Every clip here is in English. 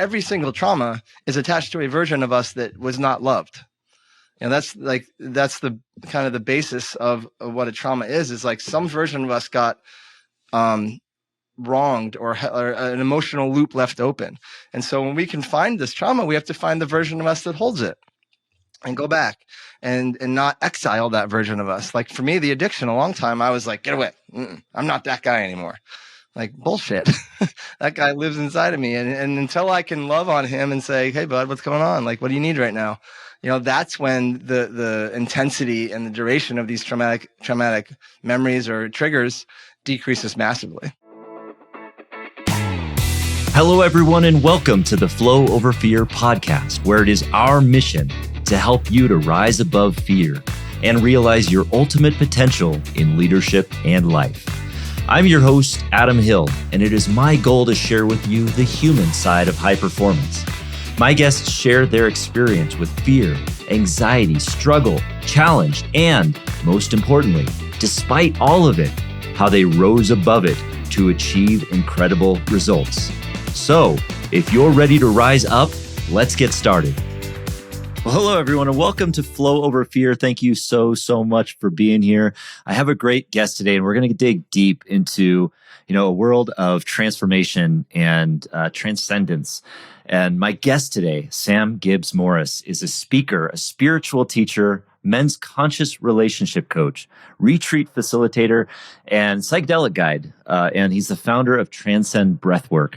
every single trauma is attached to a version of us that was not loved. And that's the kind of the basis of what a trauma is like some version of us got wronged or an emotional loop left open. And so when we can find this trauma, we have to find the version of us that holds it and go back and not exile that version of us. Like for me, the addiction, a long time, I was like, get away. I'm not that guy anymore. Like bullshit. That guy lives inside of me. And until I can love on him and say, hey bud, what's going on? Like, what do you need right now? That's when the intensity and the duration of these traumatic memories or triggers decreases massively. Hello, everyone, and welcome to the Flow Over Fear podcast, where it is our mission to help you to rise above fear and realize your ultimate potential in leadership and life. I'm your host, Adam Hill, and it is my goal to share with you the human side of high performance. My guests share their experience with fear, anxiety, struggle, challenge, and most importantly, despite all of it, how they rose above it to achieve incredible results. So, if you're ready to rise up, let's get started. Well, hello, everyone, and welcome to Flow Over Fear. Thank you so much for being here. I have a great guest today, and we're going to dig deep into, a world of transformation and transcendence. And my guest today, Sam Gibbs Morris, is a speaker, a spiritual teacher, men's conscious relationship coach, retreat facilitator, and psychedelic guide. And he's the founder of Transcend Breathwork.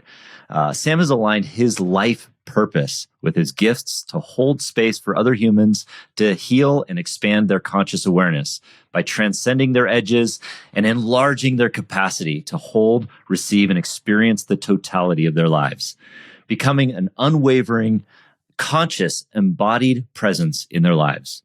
Sam has aligned his life purpose with his gifts to hold space for other humans to heal and expand their conscious awareness by transcending their edges and enlarging their capacity to hold, receive, and experience the totality of their lives, becoming an unwavering, conscious, embodied presence in their lives.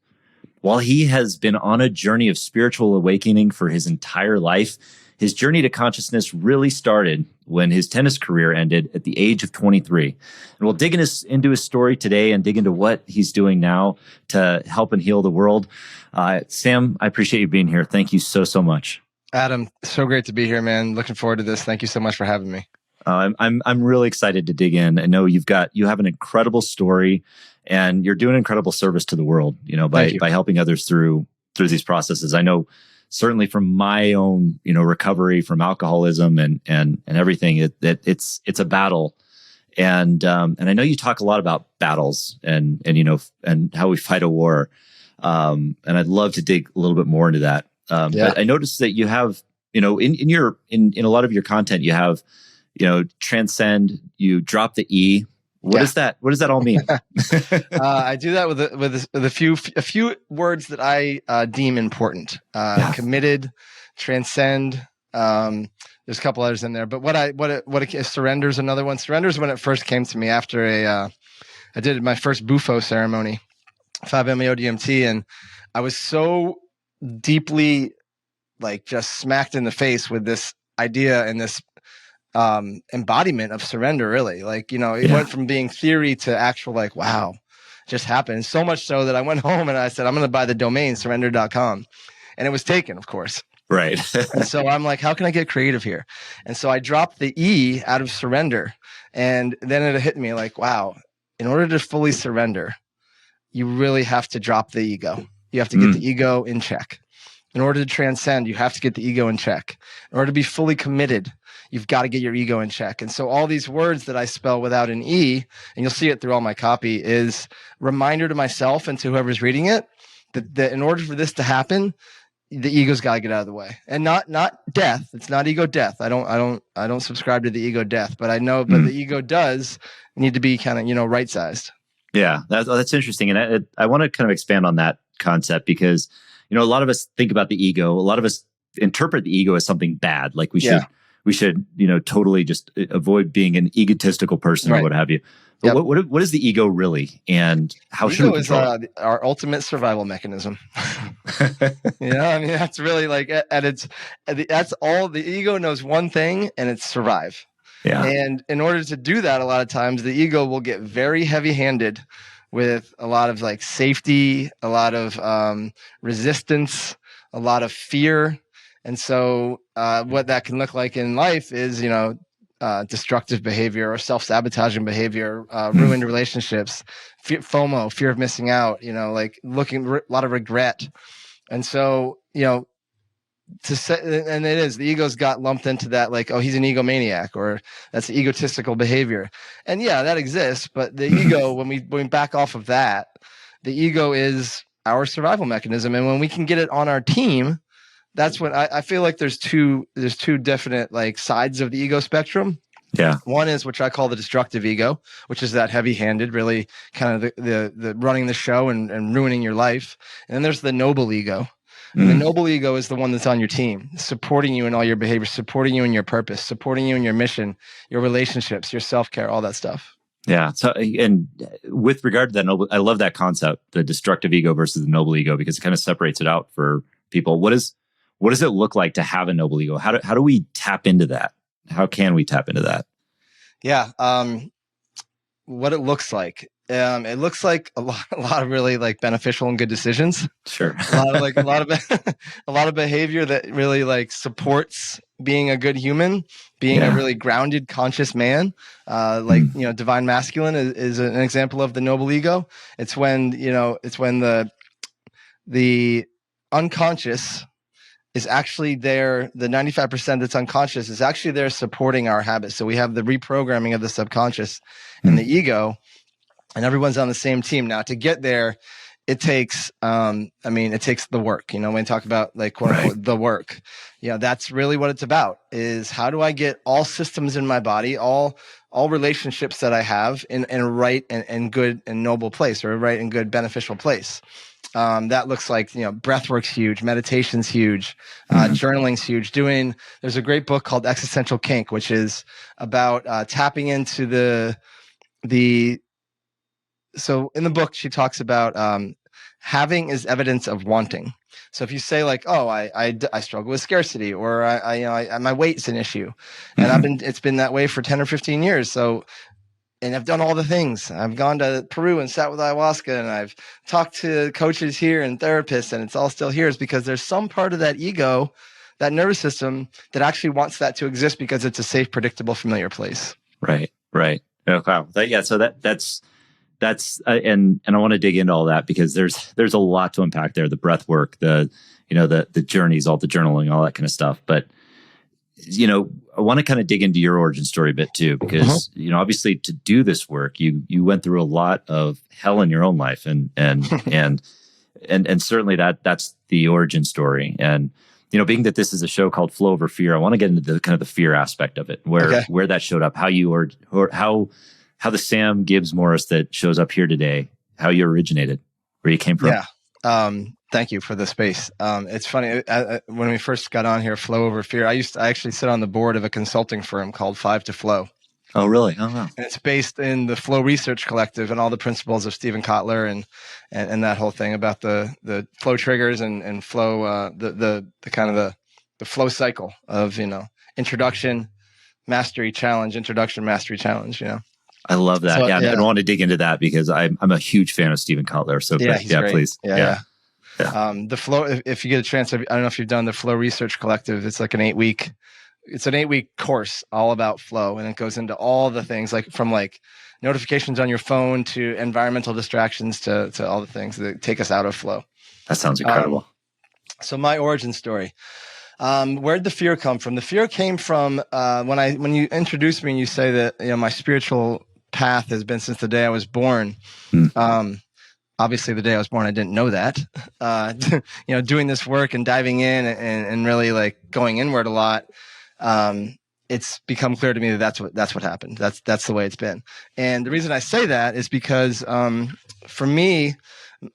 While he has been on a journey of spiritual awakening for his entire life, his journey to consciousness really started when his tennis career ended at the age of 23. And we'll dig into his story today and dig into what he's doing now to help and heal the world. Sam, I appreciate you being here. Thank you so much. Adam, so great to be here, man. Looking forward to this. Thank you so much for having me. I'm really excited to dig in. I know you have an incredible story, and you're doing incredible service to the world, by helping others through these processes. I know certainly from my own, recovery from alcoholism and everything, it's a battle. And I know you talk a lot about battles and how we fight a war. And I'd love to dig a little bit more into that. But I noticed that you have, in a lot of your content, you have, transcend, you drop the E. What does that all mean? I do that with a few words that I deem important. Committed, transcend. There's a couple others in there, but surrender is another one. Surrender is when it first came to me after I did my first Bufo ceremony, 5-MeO-DMT, and I was so deeply just smacked in the face with this idea and this embodiment of surrender, really. It went from being theory to actual, wow, just happened. So much so that I went home and I said, I'm going to buy the domain surrender.com. And it was taken, of course. Right. And so I'm like, how can I get creative here? And so I dropped the E out of surrender. And then it hit me wow, in order to fully surrender, you really have to drop the ego. You have to get the ego in check. In order to transcend, you have to get the ego in check. In order to be fully committed, you've got to get your ego in check. And so all these words that I spell without an E, and you'll see it through all my copy, is reminder to myself and to whoever's reading it that in order for this to happen, the ego's got to get out of the way. And not death. It's not ego death. I don't subscribe to the ego death, but I know but the ego does need to be kind of, right sized. Yeah, that's interesting. And I want to kind of expand on that concept because a lot of us think about the ego. A lot of us interpret the ego as something bad. Like we should, totally just avoid being an egotistical person or what have you. But what is the ego really, and how should we control it? Our ultimate survival mechanism. That's really that's all the ego knows one thing, and it's survive. Yeah. And in order to do that, a lot of times the ego will get very heavy-handed with a lot of safety, a lot of resistance, a lot of fear. And so what that can look like in life is, destructive behavior or self-sabotaging behavior, ruined relationships, FOMO, fear of missing out, like a lot of regret. And so, to say, and it is, the ego's got lumped into that, like, oh, he's an egomaniac, or that's egotistical behavior. And yeah, that exists. But the ego, when we back off of that, the ego is our survival mechanism. And when we can get it on our team, that's when I feel like there's two definite like sides of the ego spectrum. Yeah. One is, which I call the destructive ego, which is that heavy-handed, really kind of the running the show and ruining your life. And then there's the noble ego. And the noble ego is the one that's on your team, supporting you in all your behavior, supporting you in your purpose, supporting you in your mission, your relationships, your self-care, all that stuff. Yeah. So, and with regard to that noble, I love that concept, the destructive ego versus the noble ego, because it kind of separates it out for people. What does it look like to have a noble ego? How do we tap into that? How can we tap into that? Yeah. What it looks like. It looks like a lot of really like beneficial and good decisions. Sure. a lot of behavior that really like supports being a good human, being a really grounded, conscious man. Divine masculine is an example of the noble ego. It's when the unconscious is actually there. The 95% that's unconscious is actually there supporting our habits. So we have the reprogramming of the subconscious and the ego, and everyone's on the same team. Now, to get there, it takes, it takes the work. When we talk about like quote unquote the work, that's really what it's about. Is how do I get all systems in my body, all relationships that I have in a right and good and noble place, or a right and good beneficial place. That looks like, breathwork's huge, meditation's huge, journaling's huge. There's a great book called Existential Kink, which is about tapping into so in the book, she talks about having is evidence of wanting. So if you say like, oh, I struggle with scarcity, or my weight's an issue, and it's been that way for 10 or 15 years. So, and I've done all the things. I've gone to Peru and sat with ayahuasca, and I've talked to coaches here and therapists, and it's all still here. Is because there's some part of that ego, that nervous system, that actually wants that to exist because it's a safe, predictable, familiar place. Right. Oh, wow. So that's and I want to dig into all that, because there's a lot to unpack there. The breath work, the journeys, all the journaling, all that kind of stuff. But I want to kind of dig into your origin story a bit too, because obviously to do this work, you went through a lot of hell in your own life, and certainly that's the origin story. And being that this is a show called Flow Over Fear, I want to get into the kind of the fear aspect of it, where that showed up, how the Sam Gibbs Morris that shows up here today, how you originated, where you came from. Yeah. Thank you for the space. It's funny, when we first got on here, Flow Over Fear, I actually sit on the board of a consulting firm called 5 to Flow. Oh, really? Oh, wow. And it's based in the Flow Research Collective and all the principles of Stephen Kotler and that whole thing about the flow triggers and flow, the kind of the flow cycle of, introduction, mastery, challenge, introduction, mastery, challenge, I love that. So, I want to dig into that, because I'm a huge fan of Stephen Kotler. So great. Please. Yeah. The Flow, if you get a chance, I don't know if you've done the Flow Research Collective. It's like an 8-week course all about flow. And it goes into all the things, like from like notifications on your phone to environmental distractions to all the things that take us out of flow. That sounds incredible. So my origin story. Where'd the fear come from? The fear came from when you introduced me and you say that my spiritual path has been since the day I was born. Obviously, the day I was born, I didn't know that. Doing this work and diving in and really like going inward a lot, it's become clear to me that that's what happened. That's the way it's been. And the reason I say that is because for me,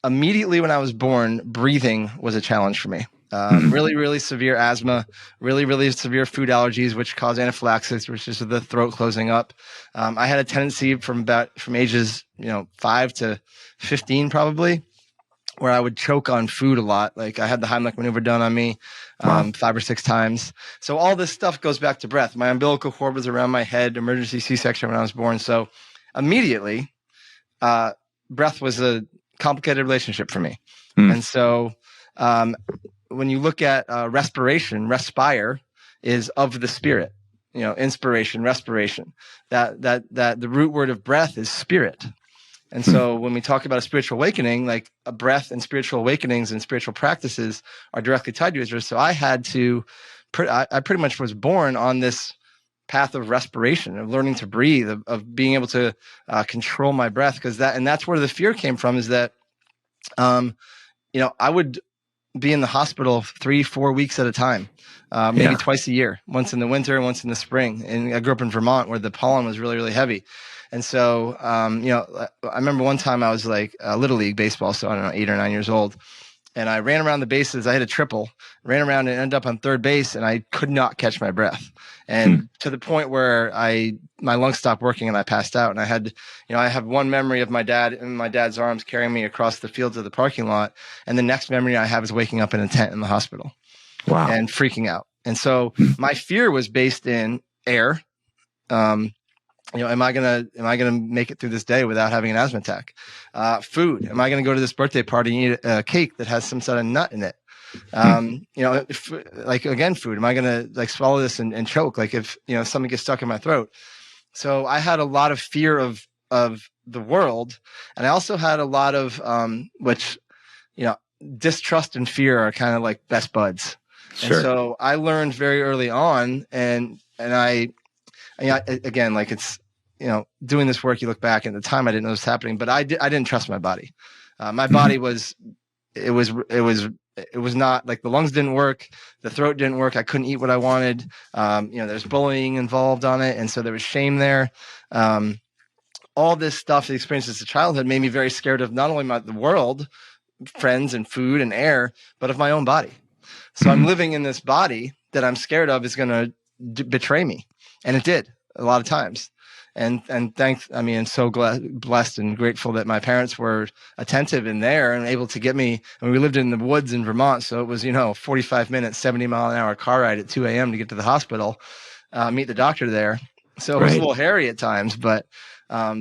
immediately when I was born, breathing was a challenge for me. Really, really severe asthma, really, really severe food allergies, which cause anaphylaxis, which is the throat closing up. I had a tendency from ages 5 to 15 probably, where I would choke on food a lot. Like I had the Heimlich maneuver done on me 5 or 6 times. So all this stuff goes back to breath. My umbilical cord was around my head, emergency C-section when I was born. So immediately, breath was a complicated relationship for me. And so when you look at respiration, respire is of the spirit. inspiration, respiration. That the root word of breath is spirit. And so when we talk about a spiritual awakening, like a breath and spiritual awakenings and spiritual practices are directly tied to each other. So I had to, I pretty much was born on this path of respiration, of learning to breathe, of being able to control my breath. That's where the fear came from, is that, I would be in the hospital 3-4 weeks at a time, maybe twice a year, once in the winter, once in the spring. And I grew up in Vermont where the pollen was really, really heavy. And so, I remember one time I was like Little League baseball, so I don't know, 8 or 9 years old. And I ran around the bases. I hit a triple, ran around and ended up on third base, and I could not catch my breath. And to the point where my lungs stopped working and I passed out. And I have one memory of my dad in my dad's arms carrying me across the fields of the parking lot. And the next memory I have is waking up in a tent in the hospital. Wow. And freaking out. And so my fear was based in air. Am I gonna make it through this day without having an asthma attack? Food. Am I gonna go to this birthday party and eat a cake that has some sort of nut in it? Food. Am I gonna swallow this and choke? If something gets stuck in my throat. So I had a lot of fear of the world, and I also had a lot of distrust and fear are kind of like best buds. Sure. And so I learned very early on, and again, it's, doing this work, you look back, at the time I didn't know this was happening, but I didn't trust my body. My body was not, like, the lungs didn't work, the throat didn't work. I couldn't eat what I wanted. There's bullying involved on it. And so there was shame there. All this stuff, the experiences of childhood made me very scared of not only the world, friends and food and air, but of my own body. So I'm living in this body that I'm scared of is going to betray me. And it did a lot of times. And I'm so blessed and grateful that my parents were attentive in there and able to get me. I mean, we lived in the woods in Vermont. So it was, 45 minutes, 70-mile-an-hour car ride at 2 a.m. to get to the hospital, meet the doctor there. So it was a little hairy at times, but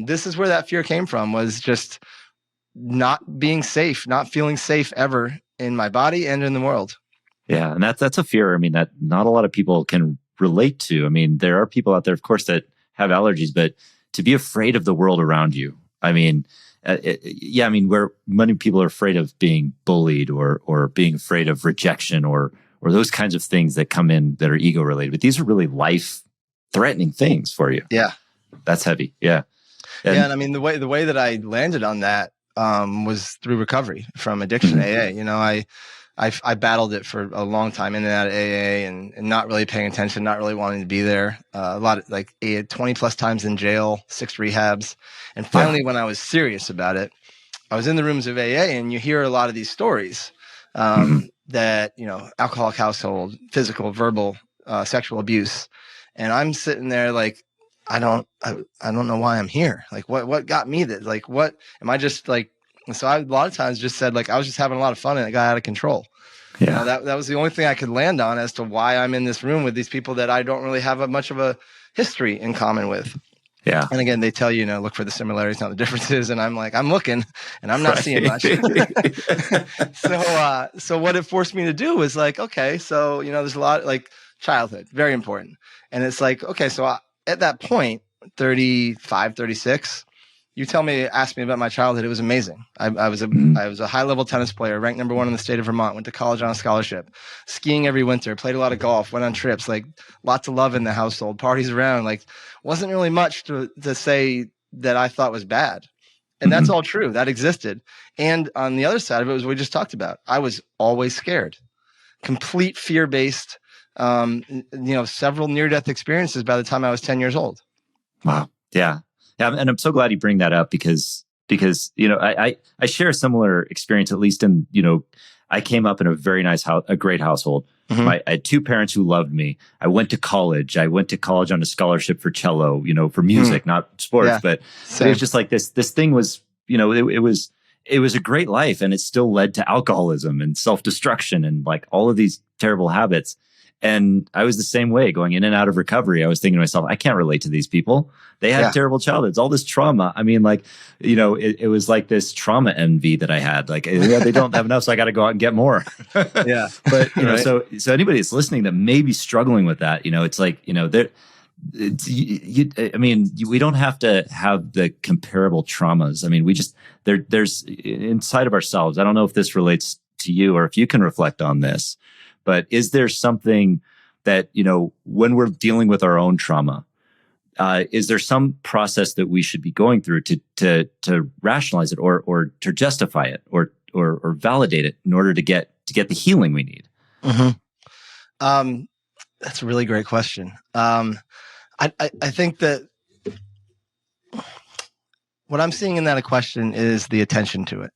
this is where that fear came from, was just not being safe, not feeling safe ever in my body and in the world. Yeah. And that's a fear, that not a lot of people can relate to. There are people out there, of course, that have allergies, but to be afraid of the world around you. Where many people are afraid of being bullied or being afraid of rejection or those kinds of things that come in that are ego related. But these are really life-threatening things for you. Yeah. That's heavy. Yeah. And the way that I landed on that was through recovery from addiction, AA. I battled it for a long time in and out of AA and not really paying attention, not really wanting to be there. A lot of 20 plus times in jail, 6 rehabs. And finally, when I was serious about it, I was in the rooms of AA, and you hear a lot of these stories that, alcoholic household, physical, verbal, sexual abuse. And I'm sitting there like, I don't know why I'm here. Like, what got me that? Like, what am I just like? So I a lot of times just said, like, I was just having a lot of fun and it got out of control. Yeah, that was the only thing I could land on as to why I'm in this room with these people that I don't really have much of a history in common with. Yeah. And again, they tell you, look for the similarities, not the differences. And I'm like, I'm looking and I'm not seeing much. So what it forced me to do was like, okay, so, there's a lot like childhood, very important. And it's like, okay, so at that point, 35, 36, you ask me about my childhood. It was amazing. I was a high level tennis player, ranked number 1 in the state of Vermont, went to college on a scholarship, skiing every winter, played a lot of golf, went on trips, like lots of love in the household, parties around, like wasn't really much to say that I thought was bad. And that's all true. That existed. And on the other side of it was what we just talked about. I was always scared, complete fear-based, several near-death experiences by the time I was 10 years old. Wow. Yeah. Yeah, and I'm so glad you bring that up because I share a similar experience, at least in, I came up in a very nice house, a great household. I had 2 parents who loved me. I went to college. On a scholarship for cello, for music, not sports, but it was just like this thing was, it was a great life, and it still led to alcoholism and self-destruction and like all of these terrible habits. And I was the same way going in and out of recovery. I was thinking to myself, I can't relate to these people. They had terrible childhoods, all this trauma. It was like this trauma envy that I had. Like, they don't have enough, so I got to go out and get more. Yeah. But, so anybody that's listening that may be struggling with that, it's like, I mean, we don't have to have the comparable traumas. I mean, we just, there's inside of ourselves. I don't know if this relates to you or if you can reflect on this, but is there something that, when we're dealing with our own trauma, is there some process that we should be going through to rationalize it or to justify it or validate it in order to get the healing we need? Mm-hmm. That's a really great question. I think that what I'm seeing in that question is the attention to it.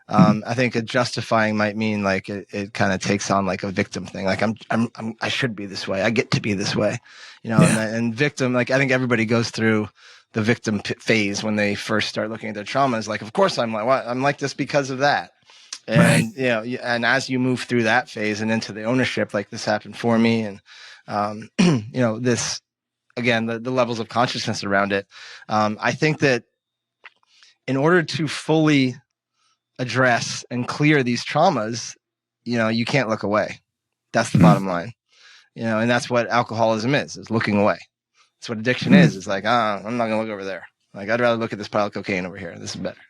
I think justifying might mean like it kind of takes on like a victim thing. Like I should be this way. I get to be this way, and victim, like I think everybody goes through the victim phase when they first start looking at their traumas. Like, of course I'm like, what? I'm like this because of that. And, and as you move through that phase and into the ownership, like this happened for me. And, this, again, the levels of consciousness around it. I think that in order to fully address and clear these traumas, you can't look away. That's the bottom line, and that's what alcoholism is looking away. That's what addiction is. It's like, I'm not gonna look over there. Like, I'd rather look at this pile of cocaine over here. This is better.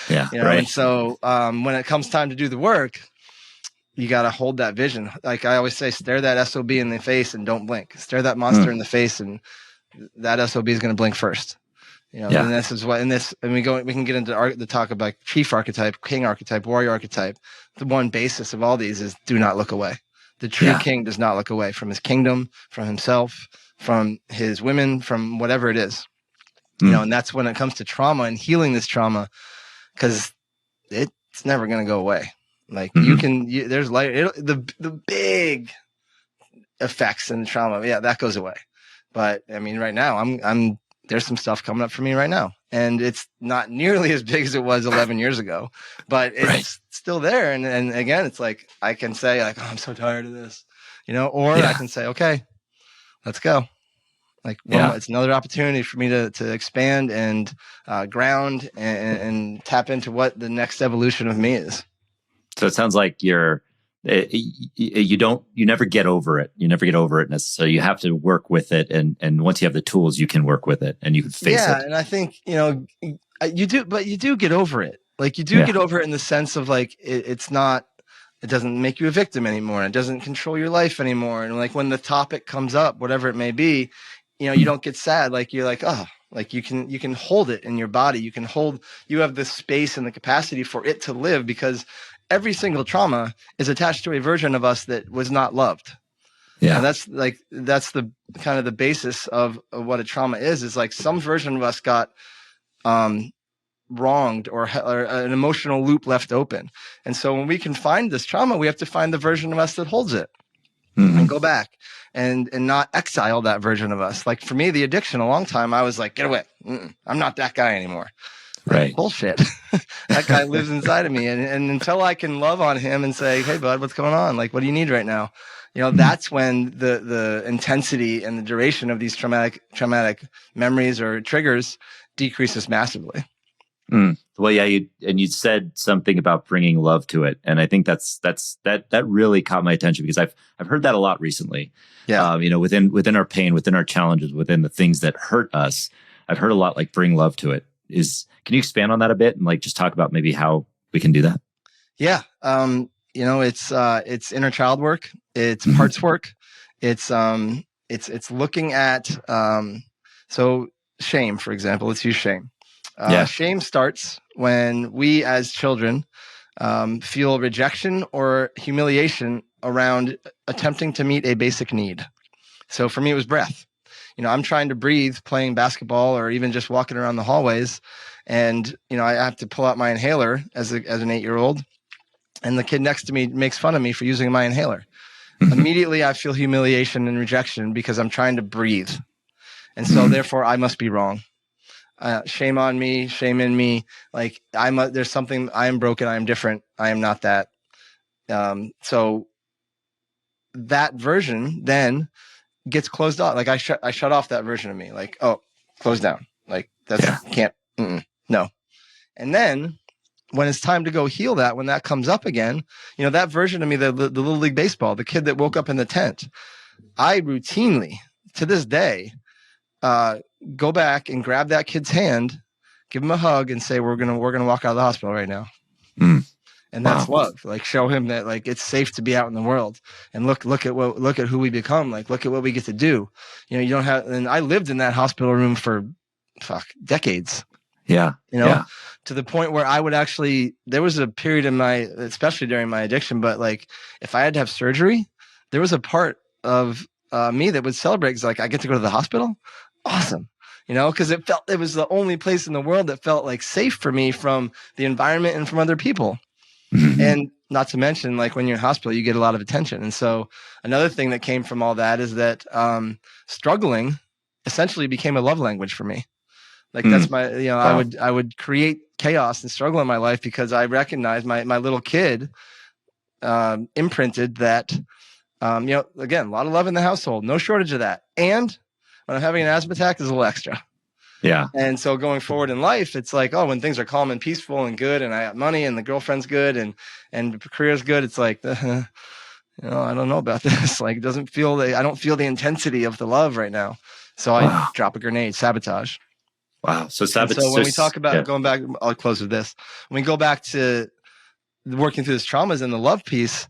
Right. And so, when it comes time to do the work, you got to hold that vision. Like I always say, stare that SOB in the face and don't blink. Stare that monster in the face, and that SOB is going to blink first. And this is what, we can get into the talk about chief archetype, king archetype, warrior archetype. The one basis of all these is do not look away. The true king does not look away from his kingdom, from himself, from his women, from whatever it is. And that's when it comes to trauma and healing this trauma, because it's never going to go away. Like there's the big effects in the trauma. Yeah, that goes away. But I mean, right now there's some stuff coming up for me right now, and it's not nearly as big as it was 11 years ago, but it's still there. And again, it's like, I can say like, oh, I'm so tired of this, or I can say, okay, let's go. Like, it's another opportunity for me to expand and ground and tap into what the next evolution of me is. So it sounds like you never get over it. You never get over it necessarily. You have to work with it. And once you have the tools, you can work with it and you can face it. Yeah. And I think, you do get over it. Like you do get over it in the sense of like, it doesn't make you a victim anymore. It doesn't control your life anymore. And like when the topic comes up, whatever it may be, you don't get sad. Like you're like, oh, like you can hold it in your body. You have the space and the capacity for it to live, because every single trauma is attached to a version of us that was not loved. Yeah. And that's the kind of the basis of what a trauma is like some version of us got wronged or an emotional loop left open. And so when we can find this trauma, we have to find the version of us that holds it and go back and not exile that version of us. Like for me, the addiction, a long time, I was like, get away. I'm not that guy anymore. Right. Bullshit. That guy lives inside of me. And until I can love on him and say, hey, bud, what's going on? Like, what do you need right now? That's when the intensity and the duration of these traumatic memories or triggers decreases massively. Well, yeah, you said something about bringing love to it, and I think that really caught my attention, because I've heard that a lot recently. Yeah, within our pain, within our challenges, within the things that hurt us, I've heard a lot like bring love to it. Can you expand on that a bit and like just talk about maybe how we can do that? Yeah, it's inner child work, it's parts work, it's looking at so shame, for example. Let's use shame. Shame starts when we as children feel rejection or humiliation around attempting to meet a basic need. So for me, it was breath. I'm trying to breathe playing basketball or even just walking around the hallways. And, I have to pull out my inhaler as an 8-year-old. And the kid next to me makes fun of me for using my inhaler. Immediately, I feel humiliation and rejection because I'm trying to breathe. And so therefore, I must be wrong. Shame on me, shame in me. Like there's something, I am broken. I am different. I am not that. So that version then gets closed off. Like I shut off that version of me. Like, oh, close down. Like can't, no. And then when it's time to go heal that, when that comes up again, that version of me, the Little League Baseball, the kid that woke up in the tent, I routinely to this day go back and grab that kid's hand, give him a hug, and say, we're gonna walk out of the hospital right now. And that's love. Like, show him that, like, it's safe to be out in the world, and look at who we become. Like, look at what we get to do. You know, you don't have, and I lived in that hospital room for decades. Yeah. You know, to the point where I would actually, there was a period in especially during my addiction, but like, if I had to have surgery, there was a part of me that would celebrate, because like, I get to go to the hospital. Awesome. You know, because it was the only place in the world that felt like safe for me from the environment and from other people. And not to mention, like, when you're in hospital, you get a lot of attention. And so another thing that came from all that is that struggling essentially became a love language for me. Like, that's my, you know, I would create chaos and struggle in my life because I recognized my little kid imprinted that, you know, again, a lot of love in the household, no shortage of that. And when I'm having an asthma attack, there's a little extra. Yeah. And so going forward in life, it's like, oh, when things are calm and peaceful and good, and I got money and the girlfriend's good and the career's good, it's like, you know, I don't know about this. Like, it doesn't feel, I don't feel the intensity of the love right now. So I drop a grenade, sabotage. Wow. So sabotage. So when we talk about going back, I'll close with this. When we go back to working through this traumas and the love piece,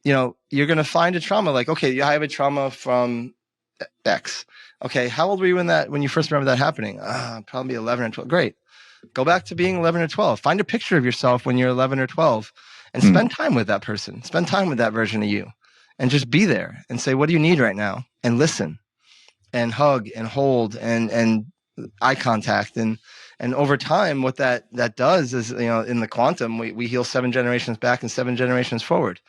you know, you're going to find a trauma. Like, okay, I have a trauma from X. Okay, how old were you when you first remember that happening? Probably 11 or 12. Great. Go back to being 11 or 12. Find a picture of yourself when you're 11 or 12 and spend time with that person. Spend time with that version of you and just be there and say, what do you need right now? And listen and hug and hold and eye contact. And over time, what that does is, you know, in the quantum, we heal 7 generations back and 7 generations forward.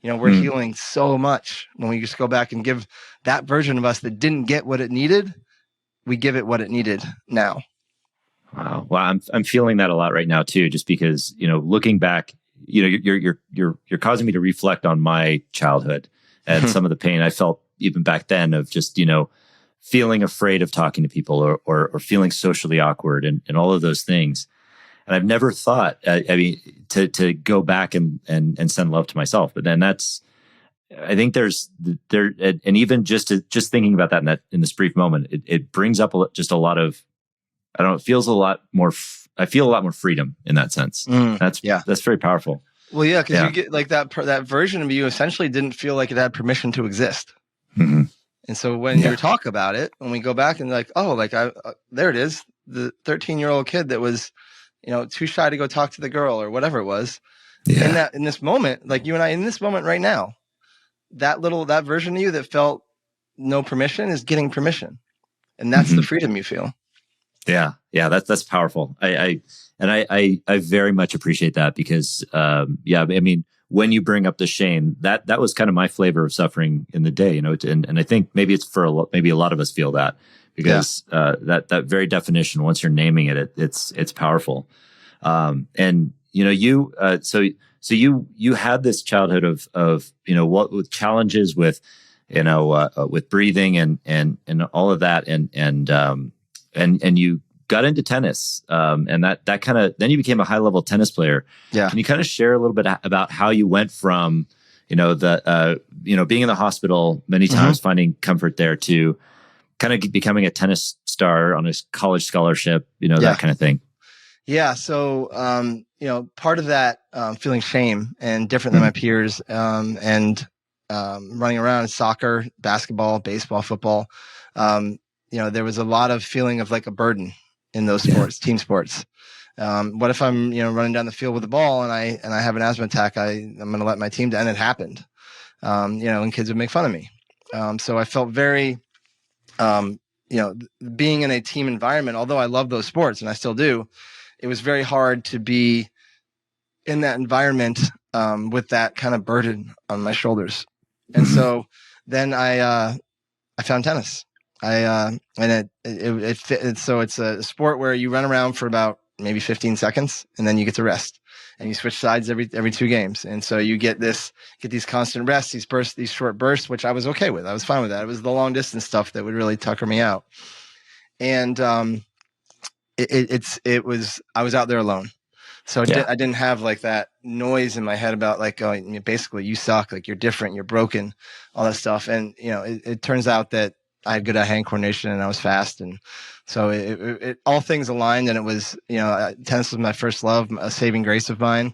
You know, we're healing so much when we just go back and give that version of us that didn't get what it needed, we give it what it needed now. Wow. Well, I'm feeling that a lot right now too, just because, you know, looking back, you know, you're causing me to reflect on my childhood and some of the pain I felt even back then of just, you know, feeling afraid of talking to people or feeling socially awkward and all of those things. And I've never thought, I mean, to go back and send love to myself. But then I think and even just thinking about that in this brief moment, it brings up just a lot of, I don't know, it feels a lot more, I feel a lot more freedom in that sense. That's very powerful. Well, yeah, because you get like that version of you essentially didn't feel like it had permission to exist. And so when you talk about it, when we go back and like, oh, like there it is, the 13-year-old kid that was, you know, too shy to go talk to the girl or whatever it was. In this moment, like you and I, in this moment right now, that version of you that felt no permission is getting permission. And that's the freedom you feel. Yeah. Yeah. That's powerful. I very much appreciate that because, I mean, when you bring up the shame, that was kind of my flavor of suffering in the day, you know, and I think maybe it's maybe a lot of us feel that. Because that very definition, once you're naming it, it's powerful. And you know, so you had this childhood of you know, what with challenges with, you know, with breathing and all of that, and you got into tennis, and that kind of, then you became a high level tennis player. Yeah. Can you kind of share a little bit about how you went from, you know, you know, being in the hospital many times, finding comfort there, to kind of becoming a tennis star on a college scholarship, you know, that kind of thing. Yeah. So, you know, part of that, feeling shame and different than my peers, and running around soccer, basketball, baseball, football, you know, there was a lot of feeling of like a burden in those sports, team sports. What if I'm, you know, running down the field with the ball and I have an asthma attack, I'm going to let my team down. And it happened, you know, and kids would make fun of me. So I felt very, you know, being in a team environment, although I love those sports and I still do, it was very hard to be in that environment, with that kind of burden on my shoulders. And so then I found tennis. And it fit. So it's a sport where you run around for about maybe 15 seconds and then you get to rest, and you switch sides every 2 games. And so you get these constant rests, these short bursts, which I was okay with. I was fine with that. It was the long distance stuff that would really tucker me out. And, I was out there alone. So I didn't have like that noise in my head about like, oh, basically you suck, like you're different, you're broken, all that stuff. And, you know, it turns out that I had good hand coordination and I was fast. And so it all things aligned, and it was, tennis was my first love, a saving grace of mine.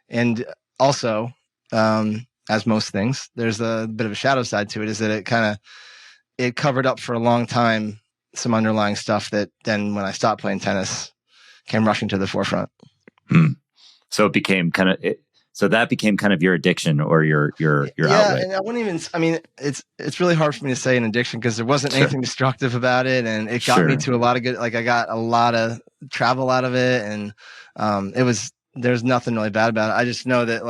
And also, as most things, there's a bit of a shadow side to it, is that it covered up for a long time some underlying stuff that then when I stopped playing tennis came rushing to the forefront. So it became that became kind of your addiction or your outlet. And I wouldn't even, I mean, it's really hard for me to say an addiction because there wasn't anything destructive about it. And it got me to a lot of good, like I got a lot of travel out of it. And there's nothing really bad about it. I just know that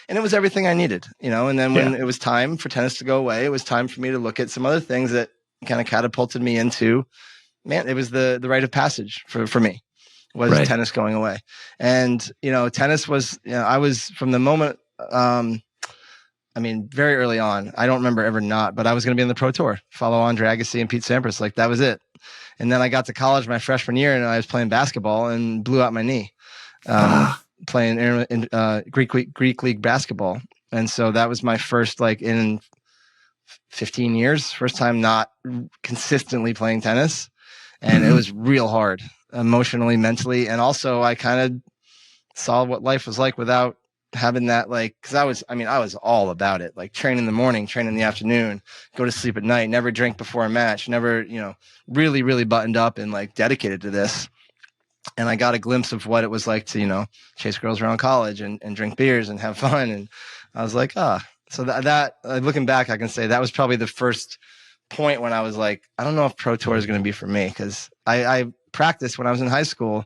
and it was everything I needed, and then when it was time for tennis to go away, it was time for me to look at some other things that kind of catapulted me into, it was the rite of passage for me. Was tennis going away. And, tennis was, I was from the moment, very early on, I don't remember ever not, but I was going to be in the Pro Tour, follow Andre Agassi and Pete Sampras. That was it. And then I got to college my freshman year and I was playing basketball and blew out my knee, playing in Greek league basketball. And so that was my first, in 15 years, first time not consistently playing tennis. And it was real hard. Emotionally, mentally, and also I kind of saw what life was like without having that, because I was all about it, train in the morning, train in the afternoon, go to sleep at night, never drink before a match, never, really, really buttoned up and dedicated to this. And I got a glimpse of what it was like to, chase girls around college and drink beers and have fun. And I was like, so that looking back, I can say that was probably the first point when I was like, I don't know if Pro Tour is going to be for me, because I practiced when I was in high school.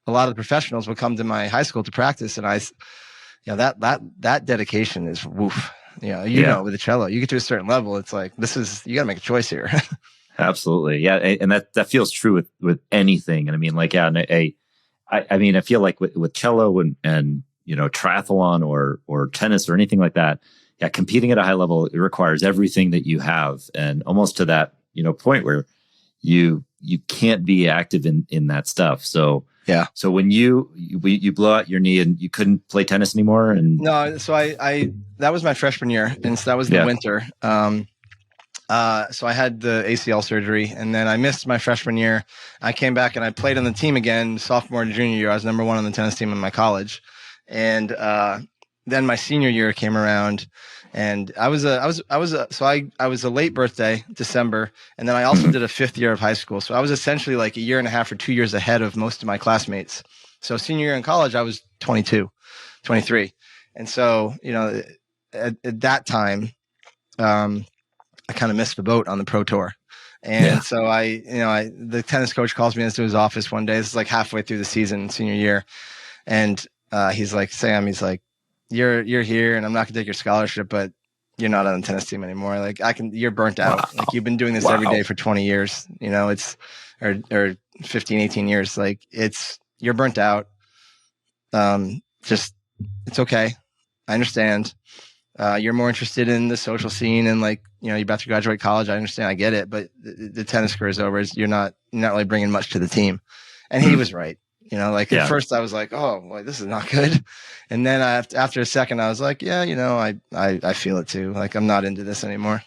A lot of the professionals would come to my high school to practice, and that dedication is woof. With the cello, you get to a certain level, it's like you got to make a choice here. Absolutely, yeah, and that feels true with anything. And I mean, I feel like with cello and triathlon or tennis or anything like that. Yeah, competing at a high level, it requires everything that you have, and almost to that point where you can't be active in that stuff. So yeah. So when you blow out your knee and you couldn't play tennis anymore, and no, so I that was my freshman year, and so that was the winter. So I had the ACL surgery, and then I missed my freshman year. I came back and I played on the team again, sophomore and junior year. I was number 1 on the tennis team in my college, and then my senior year came around, and I was a late birthday, December, and then I also did a 5th year of high school. So I was essentially a year and a half or 2 years ahead of most of my classmates. So senior year in college, I was 22, 23. And so, at that time, I kind of missed the boat on the Pro Tour. And so the tennis coach calls me into his office one day. This is halfway through the season, senior year. And he's like, Sam, he's like, you're here, and I'm not gonna take your scholarship, but you're not on the tennis team anymore. You're burnt out. Wow. You've been doing this every day for 20 years, it's, or 15, 18 years. You're burnt out. It's okay. I understand. You're more interested in the social scene and you're about to graduate college. I understand. I get it. But the tennis career is over. You're not really bringing much to the team. And he was right. At first I was like, oh, this is not good. And then after a second, I was like, yeah, I feel it too. I'm not into this anymore.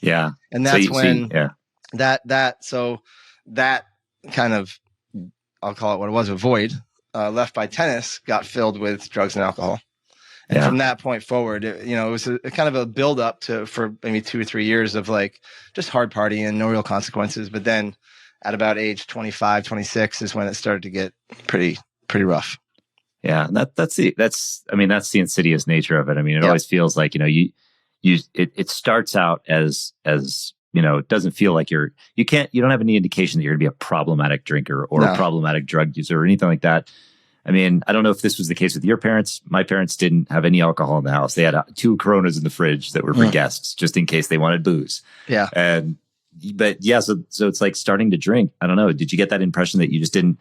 Yeah. And that's that kind of, I'll call it what it was, a void left by tennis got filled with drugs and alcohol. And from that point forward, it was a kind of a build up for maybe 2 or 3 years of just hard partying, no real consequences. But then at about age 25, 26 is when it started to get pretty rough. Yeah. That's the insidious nature of it. I mean, it always feels like, it starts out as, it doesn't feel like you don't have any indication that you're gonna be a problematic drinker or a problematic drug user or anything like that. I mean, I don't know if this was the case with your parents. My parents didn't have any alcohol in the house. They had 2 Coronas in the fridge that were for guests, just in case they wanted booze. Yeah. So it's starting to drink. I don't know. Did you get that impression that you just didn't?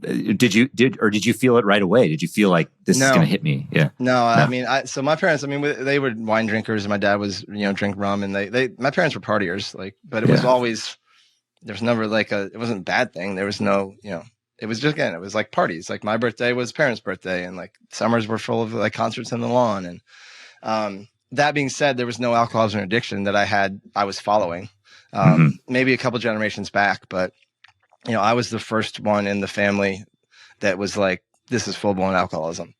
Did you feel it right away? Did you feel like this is going to hit me? Yeah. No. I mean, so my parents, they were wine drinkers, and my dad was, drink rum, and my parents were partiers, but it was always, there was never it wasn't a bad thing. There was no, it was just, again, it was parties. My birthday was parents' birthday, and summers were full of concerts on the lawn. And that being said, there was no alcoholism or addiction that I was following. maybe a couple generations back, but I was the first one in the family that was like, this is full blown alcoholism.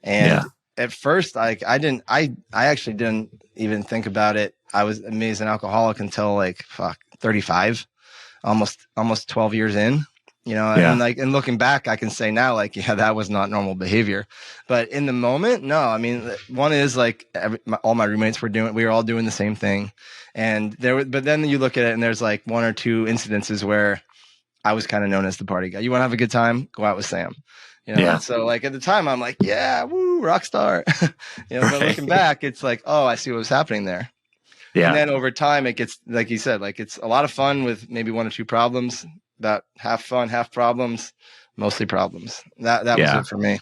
And at first, I actually didn't even think about it. I was amazed an alcoholic until 35, almost 12 years in, and looking back, I can say now, that was not normal behavior. But in the moment, no. I mean, one is all my roommates we were all doing the same thing. And but then you look at it and there's one or two incidences where I was kind of known as the party guy. You want to have a good time? Go out with Sam. So at the time I'm like, yeah, woo, rock star. But looking back, it's oh, I see what was happening there. Yeah. And then over time, it gets, like you said, it's a lot of fun with maybe one or two problems, about half fun, half problems, mostly problems. That was it for me.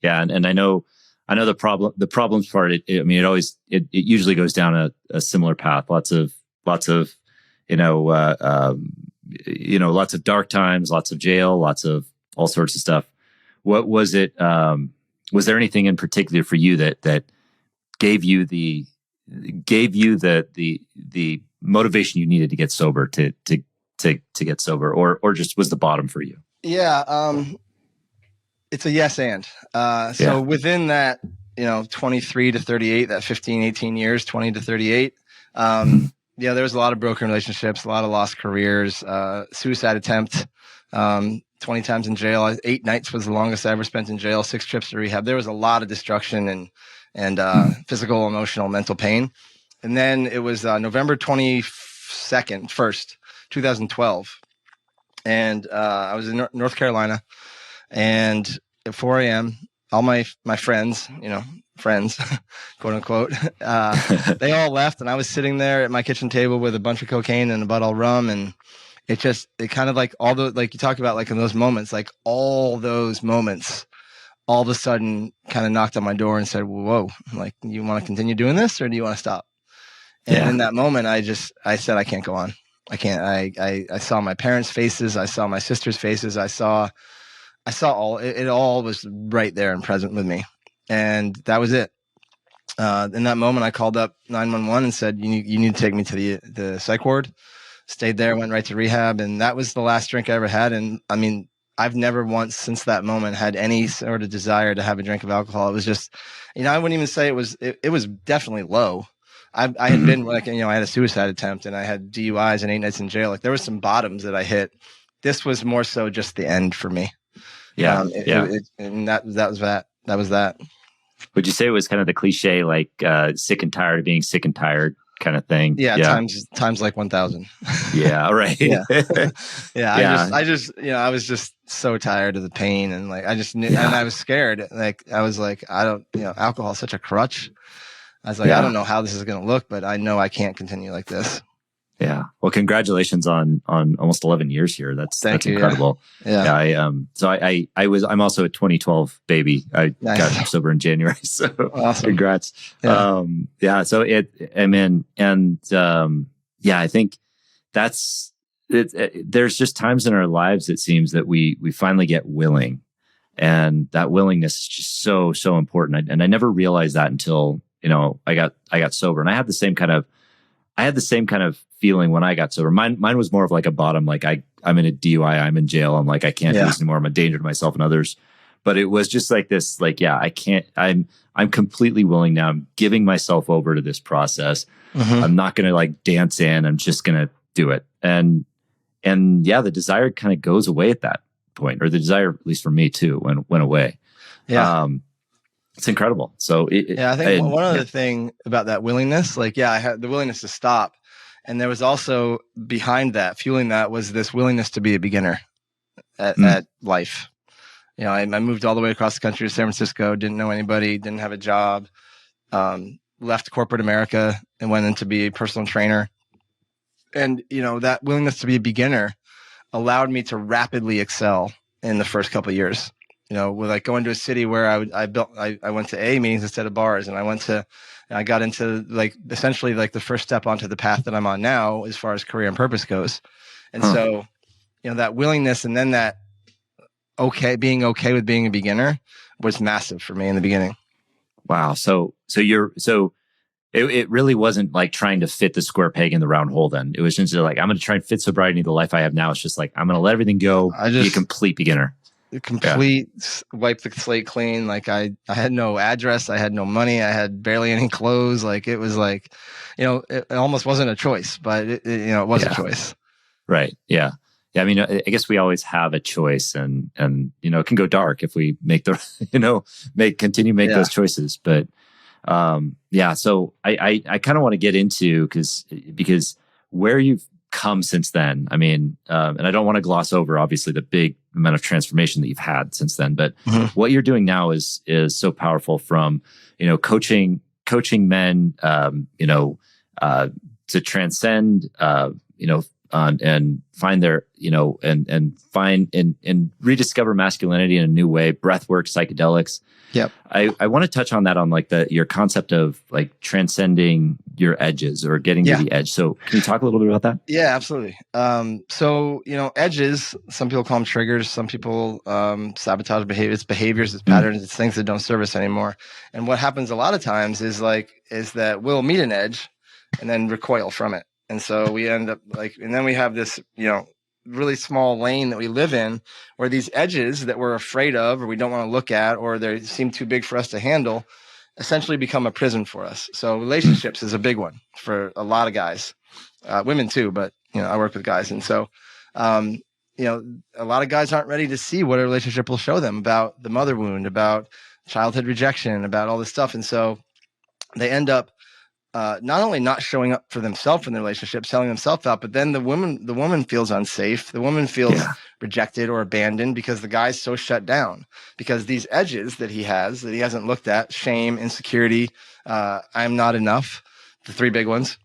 Yeah. And I know the problems part, it usually goes down a similar path. Lots of, lots of dark times, lots of jail, lots of all sorts of stuff. What was it? Was there anything in particular for you that gave you the motivation you needed to get sober to get sober, or just was the bottom for you? Yeah. It's a yes and. So within that, 23 to 38, that 15, 18 years, 20 to 38, there was a lot of broken relationships, a lot of lost careers, suicide attempt, 20 times in jail. 8 nights was the longest I ever spent in jail, 6 trips to rehab. There was a lot of destruction and physical, emotional, mental pain. And then it was November 1st, 2012. And I was in North Carolina, and at 4 a.m., all my friends, friends, quote unquote, they all left, and I was sitting there at my kitchen table with a bunch of cocaine and a bottle of rum, and it kind of all the, you talk about, in those moments, all those moments, all of a sudden kind of knocked on my door and said, whoa, you want to continue doing this, or do you want to stop? And in that moment, I said, I can't go on. I can't. I saw my parents' faces. I saw my sister's faces. I saw all, it all was right there and present with me. And that was it. In that moment, I called up 911 and said, you need to take me to the psych ward. Stayed there, went right to rehab. And that was the last drink I ever had. And I mean, I've never once since that moment had any sort of desire to have a drink of alcohol. It was just, I wouldn't even say it was definitely low. I had been I had a suicide attempt, and I had DUIs and 8 nights in jail. There was some bottoms that I hit. This was more so just the end for me. Yeah. And that was that. That was that. Would you say it was kind of the cliche, sick and tired of being sick and tired kind of thing? Yeah. Times 1,000. Yeah. Right. Yeah. I was just so tired of the pain, and I just knew, and I was scared. I was I don't, alcohol is such a crutch. I was I don't know how this is going to look, but I know I can't continue like this. Yeah. Well, congratulations on almost 11 years here. That's incredible. Yeah. I'm also a 2012 baby. I got sober in January. So awesome. Congrats. Yeah. I think that's it. There's just times in our lives, it seems, that we finally get willing, and that willingness is just so important. And I never realized that until, I got sober, and I had the same kind of feeling when I got sober. Mine was more of a bottom, I'm in a DUI, I'm in jail, I'm I can't do this anymore, I'm a danger to myself and others. But it was just this, I can't, I'm completely willing now. I'm giving myself over to this process. Mm-hmm. I'm not going to dance in, I'm just going to do it. And the desire kind of goes away at that point, or the desire, at least for me too, went away. Yeah. It's incredible. So I think one other thing about that willingness, I had the willingness to stop, and there was also behind that, fueling that, was this willingness to be a beginner at life. I moved all the way across the country to San Francisco, didn't know anybody, didn't have a job, left corporate America and went in to be a personal trainer. And, that willingness to be a beginner allowed me to rapidly excel in the first couple of years. With going to a city where I went to AA meetings instead of bars, and I got into essentially the first step onto the path that I'm on now as far as career and purpose goes. And so, that willingness, and then that being okay with being a beginner was massive for me in the beginning. Wow. So It really wasn't like trying to fit the square peg in the round hole. Then it was just like, I'm going to try and fit sobriety into the life I have now. It's just like, I'm going to let everything go. Be a complete beginner. Wipe the slate clean. Like I had no address. I had no money. I had barely any clothes. Like it was like, it almost wasn't a choice, but it was a choice. Right. Yeah. Yeah. I mean, I guess we always have a choice, and it can go dark if we make the, continue to make those choices. But so I kind of want to get into, because where you've come since then, I mean, and I don't want to gloss over obviously the big amount of transformation that you've had since then, but what you're doing now is so powerful, from, coaching men, to transcend, and find their, and find and rediscover masculinity in a new way. Breathwork, psychedelics. Yep. I want to touch on that, on like your concept of like transcending your edges, or getting to the edge. So can you talk a little bit about that? Yeah, absolutely. So, edges, some people call them triggers. Some people sabotage behaviors, it's patterns, it's things that don't serve us anymore. And what happens a lot of times is that we'll meet an edge and then recoil from it. And so we end up and then we have this, really small lane that we live in, where these edges that we're afraid of, or we don't want to look at, or they seem too big for us to handle, essentially become a prison for us. So relationships is a big one for a lot of guys, women too, but I work with guys. And so, a lot of guys aren't ready to see what a relationship will show them about the mother wound, about childhood rejection, about all this stuff. And so they end up not only not showing up for themselves in the relationship, selling themselves out, but then the woman feels unsafe. The woman feels rejected or abandoned, because the guy's so shut down, because these edges that he has, that he hasn't looked at, shame, insecurity, I'm not enough, the three big ones.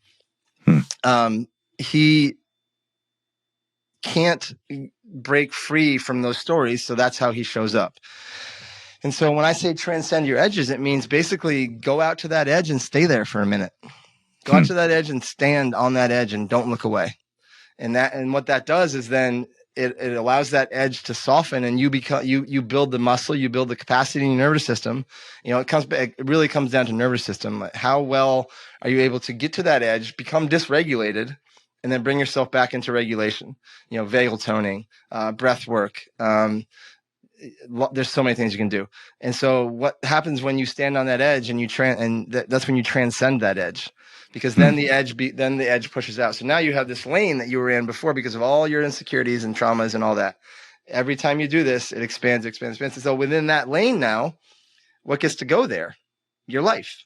He can't break free from those stories. So that's how he shows up. And so when I say transcend your edges, it means basically go out to that edge and stay there for a minute. Go out to that edge and stand on that edge and don't look away. And what that does is then it allows that edge to soften, and you build the muscle, you build the capacity in your nervous system. It really comes down to nervous system. How well are you able to get to that edge, become dysregulated, and then bring yourself back into regulation? Vagal toning, breath work. There's so many things you can do. And so what happens when you stand on that edge and that's when you transcend that edge, because then the edge pushes out. So now you have this lane that you were in before because of all your insecurities and traumas and all that. Every time you do this, it expands. And so within that lane now, what gets to go there? Your life,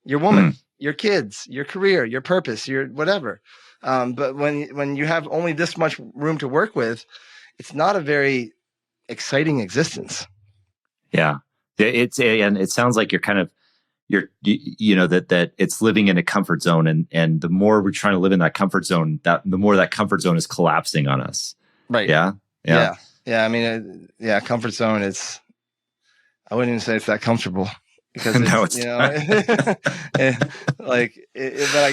your woman, your kids, your career, your purpose, your whatever. But when you have only this much room to work with, it's not a very exciting existence. Yeah. And it sounds like that it's living in a comfort zone, and the more we're trying to live in that comfort zone, the more that comfort zone is collapsing on us. Right. Yeah. I mean, comfort zone. I wouldn't even say it's that comfortable, because no, it's but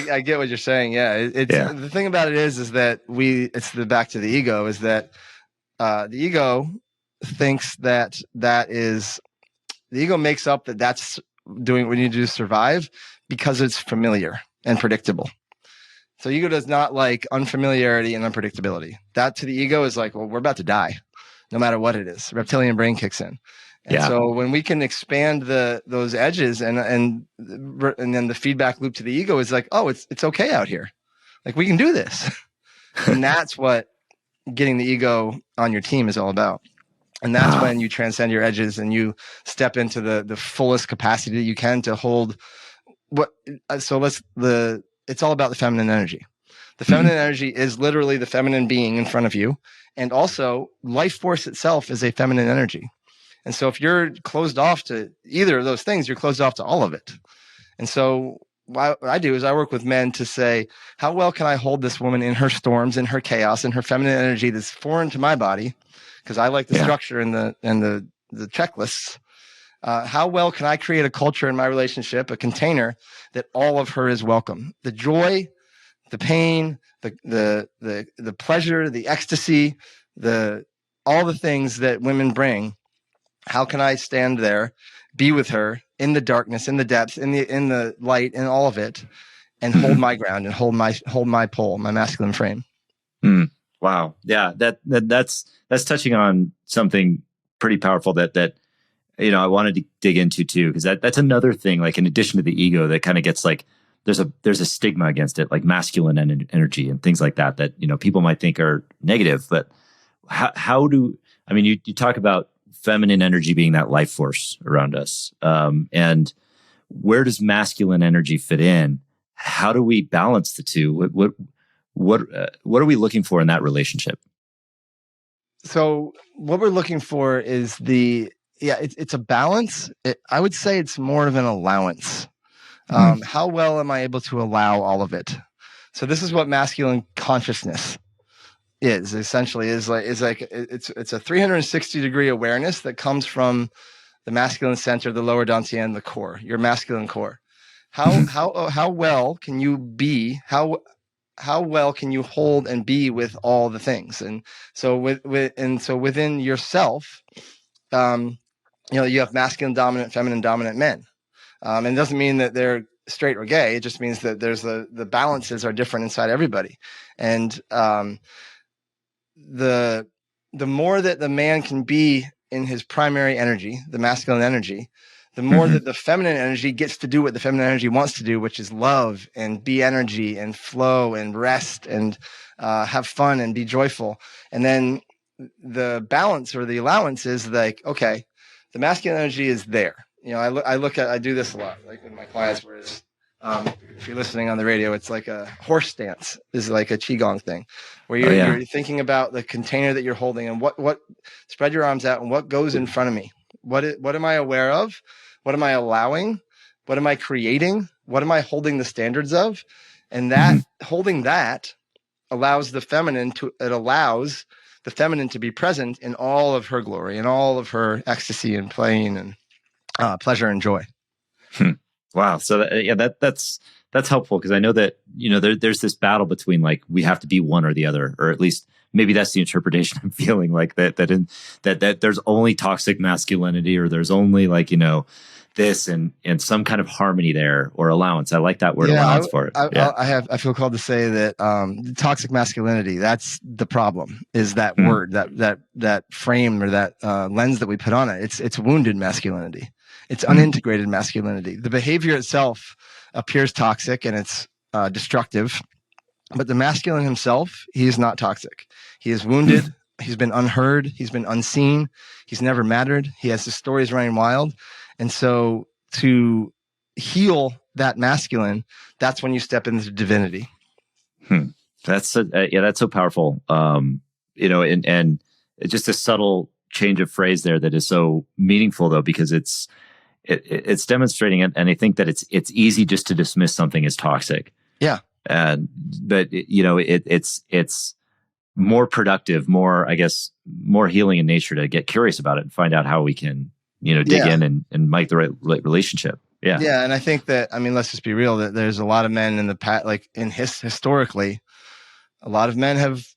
I get what you're saying. Yeah. The thing about it is that back to the ego, is that the ego thinks the ego makes up that's doing what you need to do to survive, because it's familiar and predictable. So ego does not like unfamiliarity and unpredictability. That to the ego is like, well, we're about to die, no matter what it is. Reptilian brain kicks in. And so when we can expand those edges and then the feedback loop to the ego is like, oh, it's okay out here. Like, we can do this. And that's what getting the ego on your team is all about. And that's when you transcend your edges and you step into the fullest capacity that you can to hold it's all about the feminine energy. The feminine energy is literally the feminine being in front of you. And also life force itself is a feminine energy. And so if you're closed off to either of those things, you're closed off to all of it. And so what I do is I work with men to say, how well can I hold this woman in her storms, in her chaos, in her feminine energy that's foreign to my body? Because I like the structure and the checklists. How well can I create a culture in my relationship, a container that all of her is welcome? The joy, the pain, the pleasure, the ecstasy, all the things that women bring. How can I stand there, be with her in the darkness, in the depths, in the light, in all of it, and hold my ground and hold my pole, my masculine frame. Wow. Yeah. That's touching on something pretty powerful that I wanted to dig into too, because that's another thing, like in addition to the ego, that kind of gets like, there's a stigma against it, like masculine energy and things like that, people might think are negative, but you talk about feminine energy being that life force around us. And where does masculine energy fit in? How do we balance the two? What are we looking for in that relationship? So what we're looking for is it's a balance. I would say it's more of an allowance. How well am I able to allow all of it? So this is what masculine consciousness is essentially. It's a 360-degree awareness that comes from the masculine center, the lower dantian, the core, your masculine core. How well can you be? How well can you hold and be with all the things? And so within yourself, you have masculine dominant, feminine dominant men. And it doesn't mean that they're straight or gay. It just means that there's the balances are different inside everybody. And the more that the man can be in his primary energy, the masculine energy, the more that the feminine energy gets to do what the feminine energy wants to do, which is love and be energy and flow and rest and have fun and be joyful. And then the balance or the allowance is like, okay, the masculine energy is there. I do this a lot, like with my clients, where it's, if you're listening on the radio, it's like a horse stance is like a qigong thing where you're thinking about the container that you're holding and what spread your arms out and what goes in front of me. What am I aware of? What am I allowing? What am I creating? What am I holding the standards of? And that holding that allows the feminine to be present in all of her glory and all of her ecstasy and playing and pleasure and joy. Wow. So that's helpful, because I know that there's this battle between like we have to be one or the other, or at least maybe that's the interpretation I'm feeling, like that there's only toxic masculinity, or there's only like this and some kind of harmony there, or allowance. I like that word, allowance, for it. I feel called to say that toxic masculinity, that's the problem, is that word, that frame or that lens that we put on it. It's wounded masculinity. It's unintegrated masculinity. The behavior itself appears toxic and it's destructive, but the masculine himself, he is not toxic. He is wounded. He's been unheard. He's been unseen. He's never mattered. He has his stories running wild. And so to heal that masculine, that's when you step into divinity. That's so powerful. And it's just a subtle change of phrase there that is so meaningful, though, because it's demonstrating it. And I think that it's easy just to dismiss something as toxic. Yeah. But it's more productive, more healing in nature to get curious about it and find out how we can, dig in and make the right relationship. Yeah. Yeah. And I think that, let's just be real, that there's a lot of men in the past, like historically, a lot of men have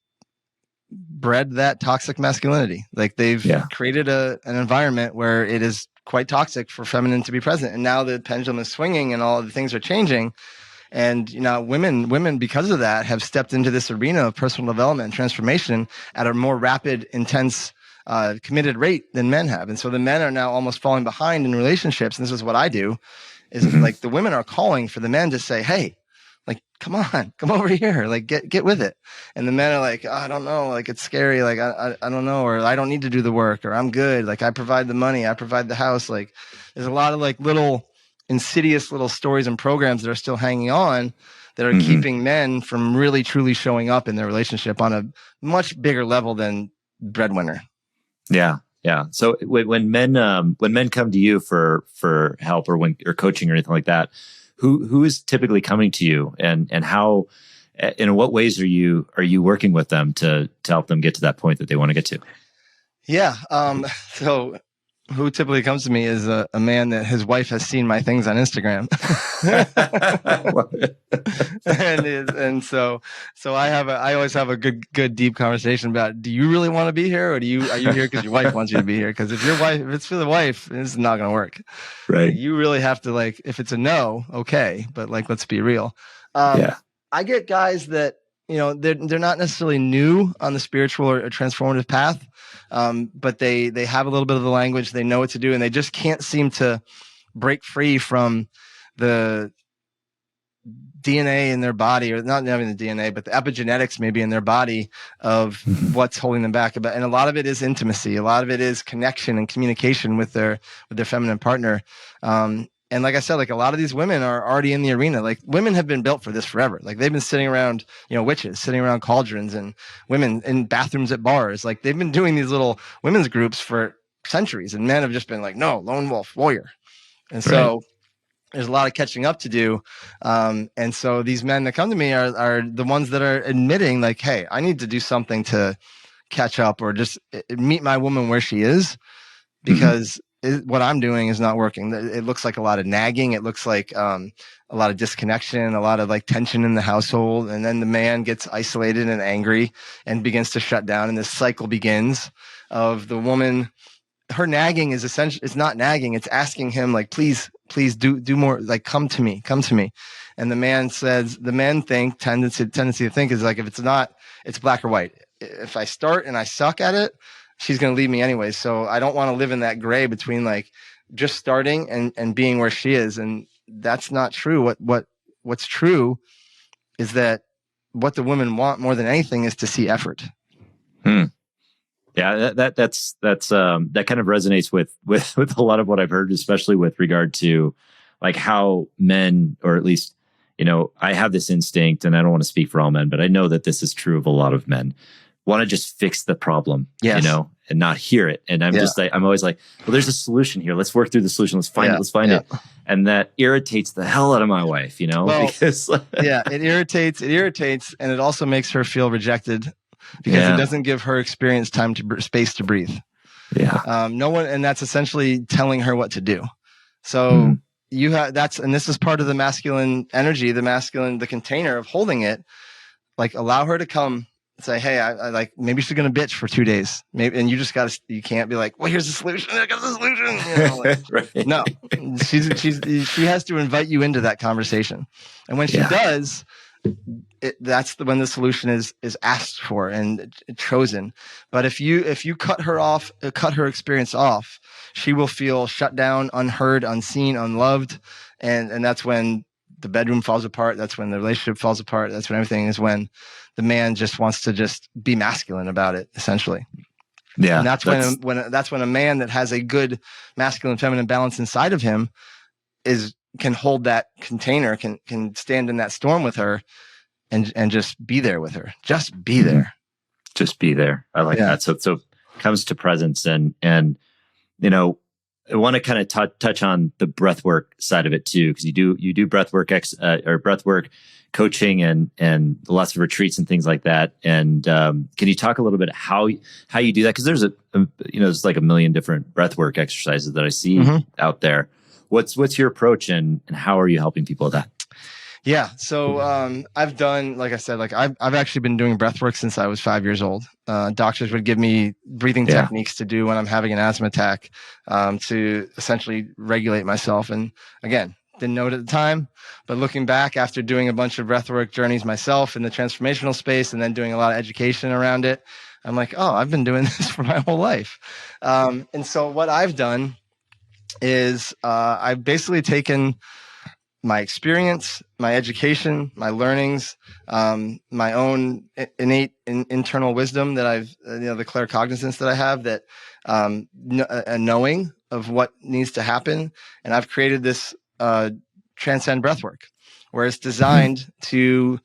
bred that toxic masculinity. Like they've created an environment where it is quite toxic for feminine to be present. And now the pendulum is swinging and all of the things are changing. And, women, because of that, have stepped into this arena of personal development and transformation at a more rapid, intense, committed rate than men have. And so the men are now almost falling behind in relationships. And this is what I do, is like the women are calling for the men to say, hey, like, come on, come over here, like get with it. And the men are like, oh, I don't know, like it's scary, like I don't know, or I don't need to do the work, or I'm good, like I provide the money, I provide the house. Like there's a lot of like little insidious little stories and programs that are still hanging on that are keeping men from really truly showing up in their relationship on a much bigger level than breadwinner. Yeah. Yeah. So when men come to you for help or coaching or anything like that, who is typically coming to you, and how, in what ways are you working with them to help them get to that point that they want to get to? Yeah. So who typically comes to me is a man that his wife has seen my things on Instagram. and so I always have a good deep conversation about, do you really want to be here, or are you here because your wife wants you to be here? Because if it's for the wife, it's not going to work. Right. Like, you really have to, like, if it's a no, okay, but like, let's be real. I get guys that, they're not necessarily new on the spiritual or transformative path, but they have a little bit of the language, they know what to do, and they just can't seem to break free from the DNA in their body, or not having the DNA, but the epigenetics maybe in their body of what's holding them back. And a lot of it is intimacy. A lot of it is connection and communication with their feminine partner. And like I said, like, a lot of these women are already in the arena. Like, women have been built for this forever. Like, they've been sitting around, witches sitting around cauldrons, and women in bathrooms at bars. Like, they've been doing these little women's groups for centuries, and men have just been like, no, lone wolf warrior. And so there's a lot of catching up to do. And so these men that come to me are the ones that are admitting, like, hey, I need to do something to catch up, or just meet my woman where she is, because what I'm doing is not working. It looks like a lot of nagging. It looks like a lot of disconnection, a lot of like tension in the household. And then the man gets isolated and angry and begins to shut down. And this cycle begins of the woman. Her nagging is essentially, it's not nagging. It's asking him, like, please do more. Like, come to me. And the man says, tendency to think is like, if it's not, it's black or white. If I start and I suck at it, she's going to leave me anyway. So I don't want to live in that gray between, like, just starting and being where she is. And that's not true. What's true is that what the women want more than anything is to see effort. Yeah, that kind of resonates with a lot of what I've heard, especially with regard to, like, how men, or at least, I have this instinct, and I don't want to speak for all men, but I know that this is true of a lot of men, want to just fix the problem, and not hear it. And I'm always like, well, there's a solution here. Let's work through the solution. Let's find it. And that irritates the hell out of my wife, because it irritates. And it also makes her feel rejected, because it doesn't give her experience space to breathe. No one, and that's essentially telling her what to do. So and this is part of the masculine energy, the container of holding it. Like, allow her to come, say, hey, I like, maybe she's going to bitch for 2 days. Maybe, and you can't be like, well, here's the solution. I got the solution. No, she has to invite you into that conversation. And when she does, that's when the solution is asked for and chosen. But if you cut her experience off, she will feel shut down, unheard, unseen, unloved. And that's when the bedroom falls apart. That's when the relationship falls apart. That's when everything is when the man just wants to just be masculine about it, essentially. Yeah. And that's when a man that has a good masculine feminine balance inside of him can hold that container, can stand in that storm with her and just be there with her. Just be there. Just be there. I like that. So it comes to presence, and I want to kind of touch on the breathwork side of it too, because you do breathwork or breathwork coaching and lots of retreats and things like that. And can you talk a little bit how you do that? Because there's there's like a million different breathwork exercises that I see out there. What's your approach, and how are you helping people with that? Yeah. So I've done, like I said, like I've actually been doing breathwork since I was 5 years old. Doctors would give me breathing techniques to do when I'm having an asthma attack, to essentially regulate myself. And again, didn't know it at the time, but looking back after doing a bunch of breathwork journeys myself in the transformational space, and then doing a lot of education around it, I'm like, oh, I've been doing this for my whole life. And so what I've done is I've basically taken my experience, my education, my learnings, my own innate internal wisdom that I've, the claircognizance that I have, that a knowing of what needs to happen. And I've created this Transcend breathwork, where it's designed to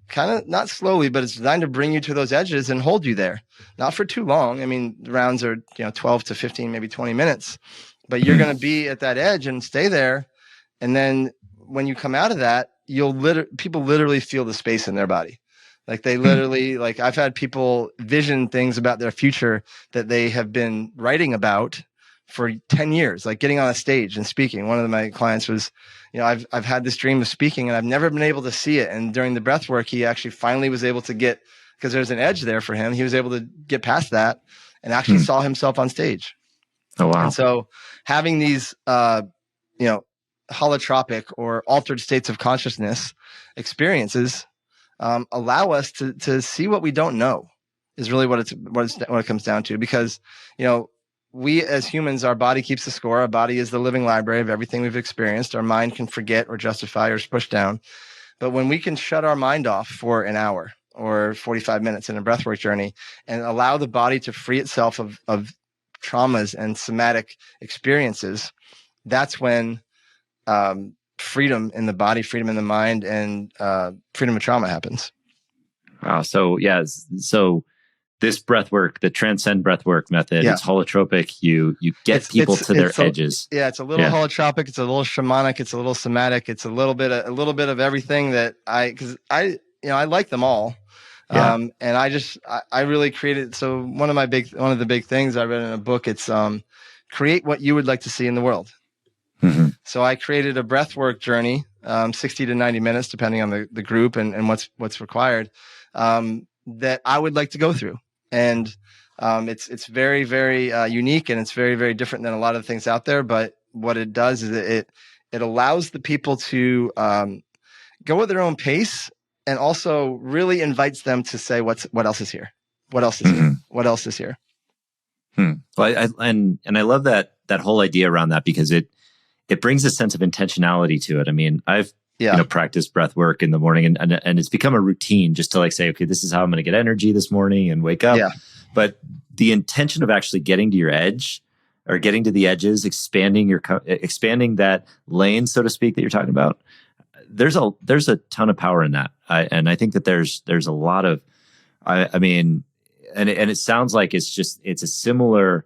kind of, not slowly, but it's designed to bring you to those edges and hold you there. Not for too long. I mean, the rounds are 12 to 15, maybe 20 minutes, but you're going to be at that edge and stay there. And then when you come out of that, people literally feel the space in their body. Like they literally, like I've had people vision things about their future that they have been writing about for 10 years, like getting on a stage and speaking. One of my clients was, I've had this dream of speaking and I've never been able to see it. And during the breath work, he actually finally was able to get, because there's an edge there for him. He was able to get past that and actually saw himself on stage. Oh, wow. And so having these, holotropic or altered states of consciousness experiences allow us to see what we don't know is really what it comes down to. Because, we as humans, our body keeps the score. Our body is the living library of everything we've experienced. Our mind can forget or justify or push down. But when we can shut our mind off for an hour or 45 minutes in a breathwork journey and allow the body to free itself of traumas and somatic experiences, that's when freedom in the body, freedom in the mind, and freedom of trauma happens. Wow. So this breathwork, the Transcend breathwork method, it's holotropic. You get people to their edges. It's a little holotropic. It's a little shamanic. It's a little somatic. It's a little bit of everything that because I like them all. And I really created. So one of the big things I read in a book, it's create what you would like to see in the world. Mm-hmm. So I created a breathwork journey, 60 to 90 minutes, depending on the group and what's required, that I would like to go through. And it's very, very unique, and it's very, very different than a lot of things out there. But what it does is it allows the people to go at their own pace, and also really invites them to say, what else is here? What else is here? What else is here? Well, I love that whole idea around that, because it brings a sense of intentionality to it. I mean, I've practiced breath work in the morning, and it's become a routine just to say, okay, this is how I'm going to get energy this morning and wake up. Yeah. But the intention of actually getting to your edge, or getting to the edges, expanding that lane, so to speak, that you're talking about, there's a ton of power in that. And I think that there's a lot of, and it sounds like it's a similar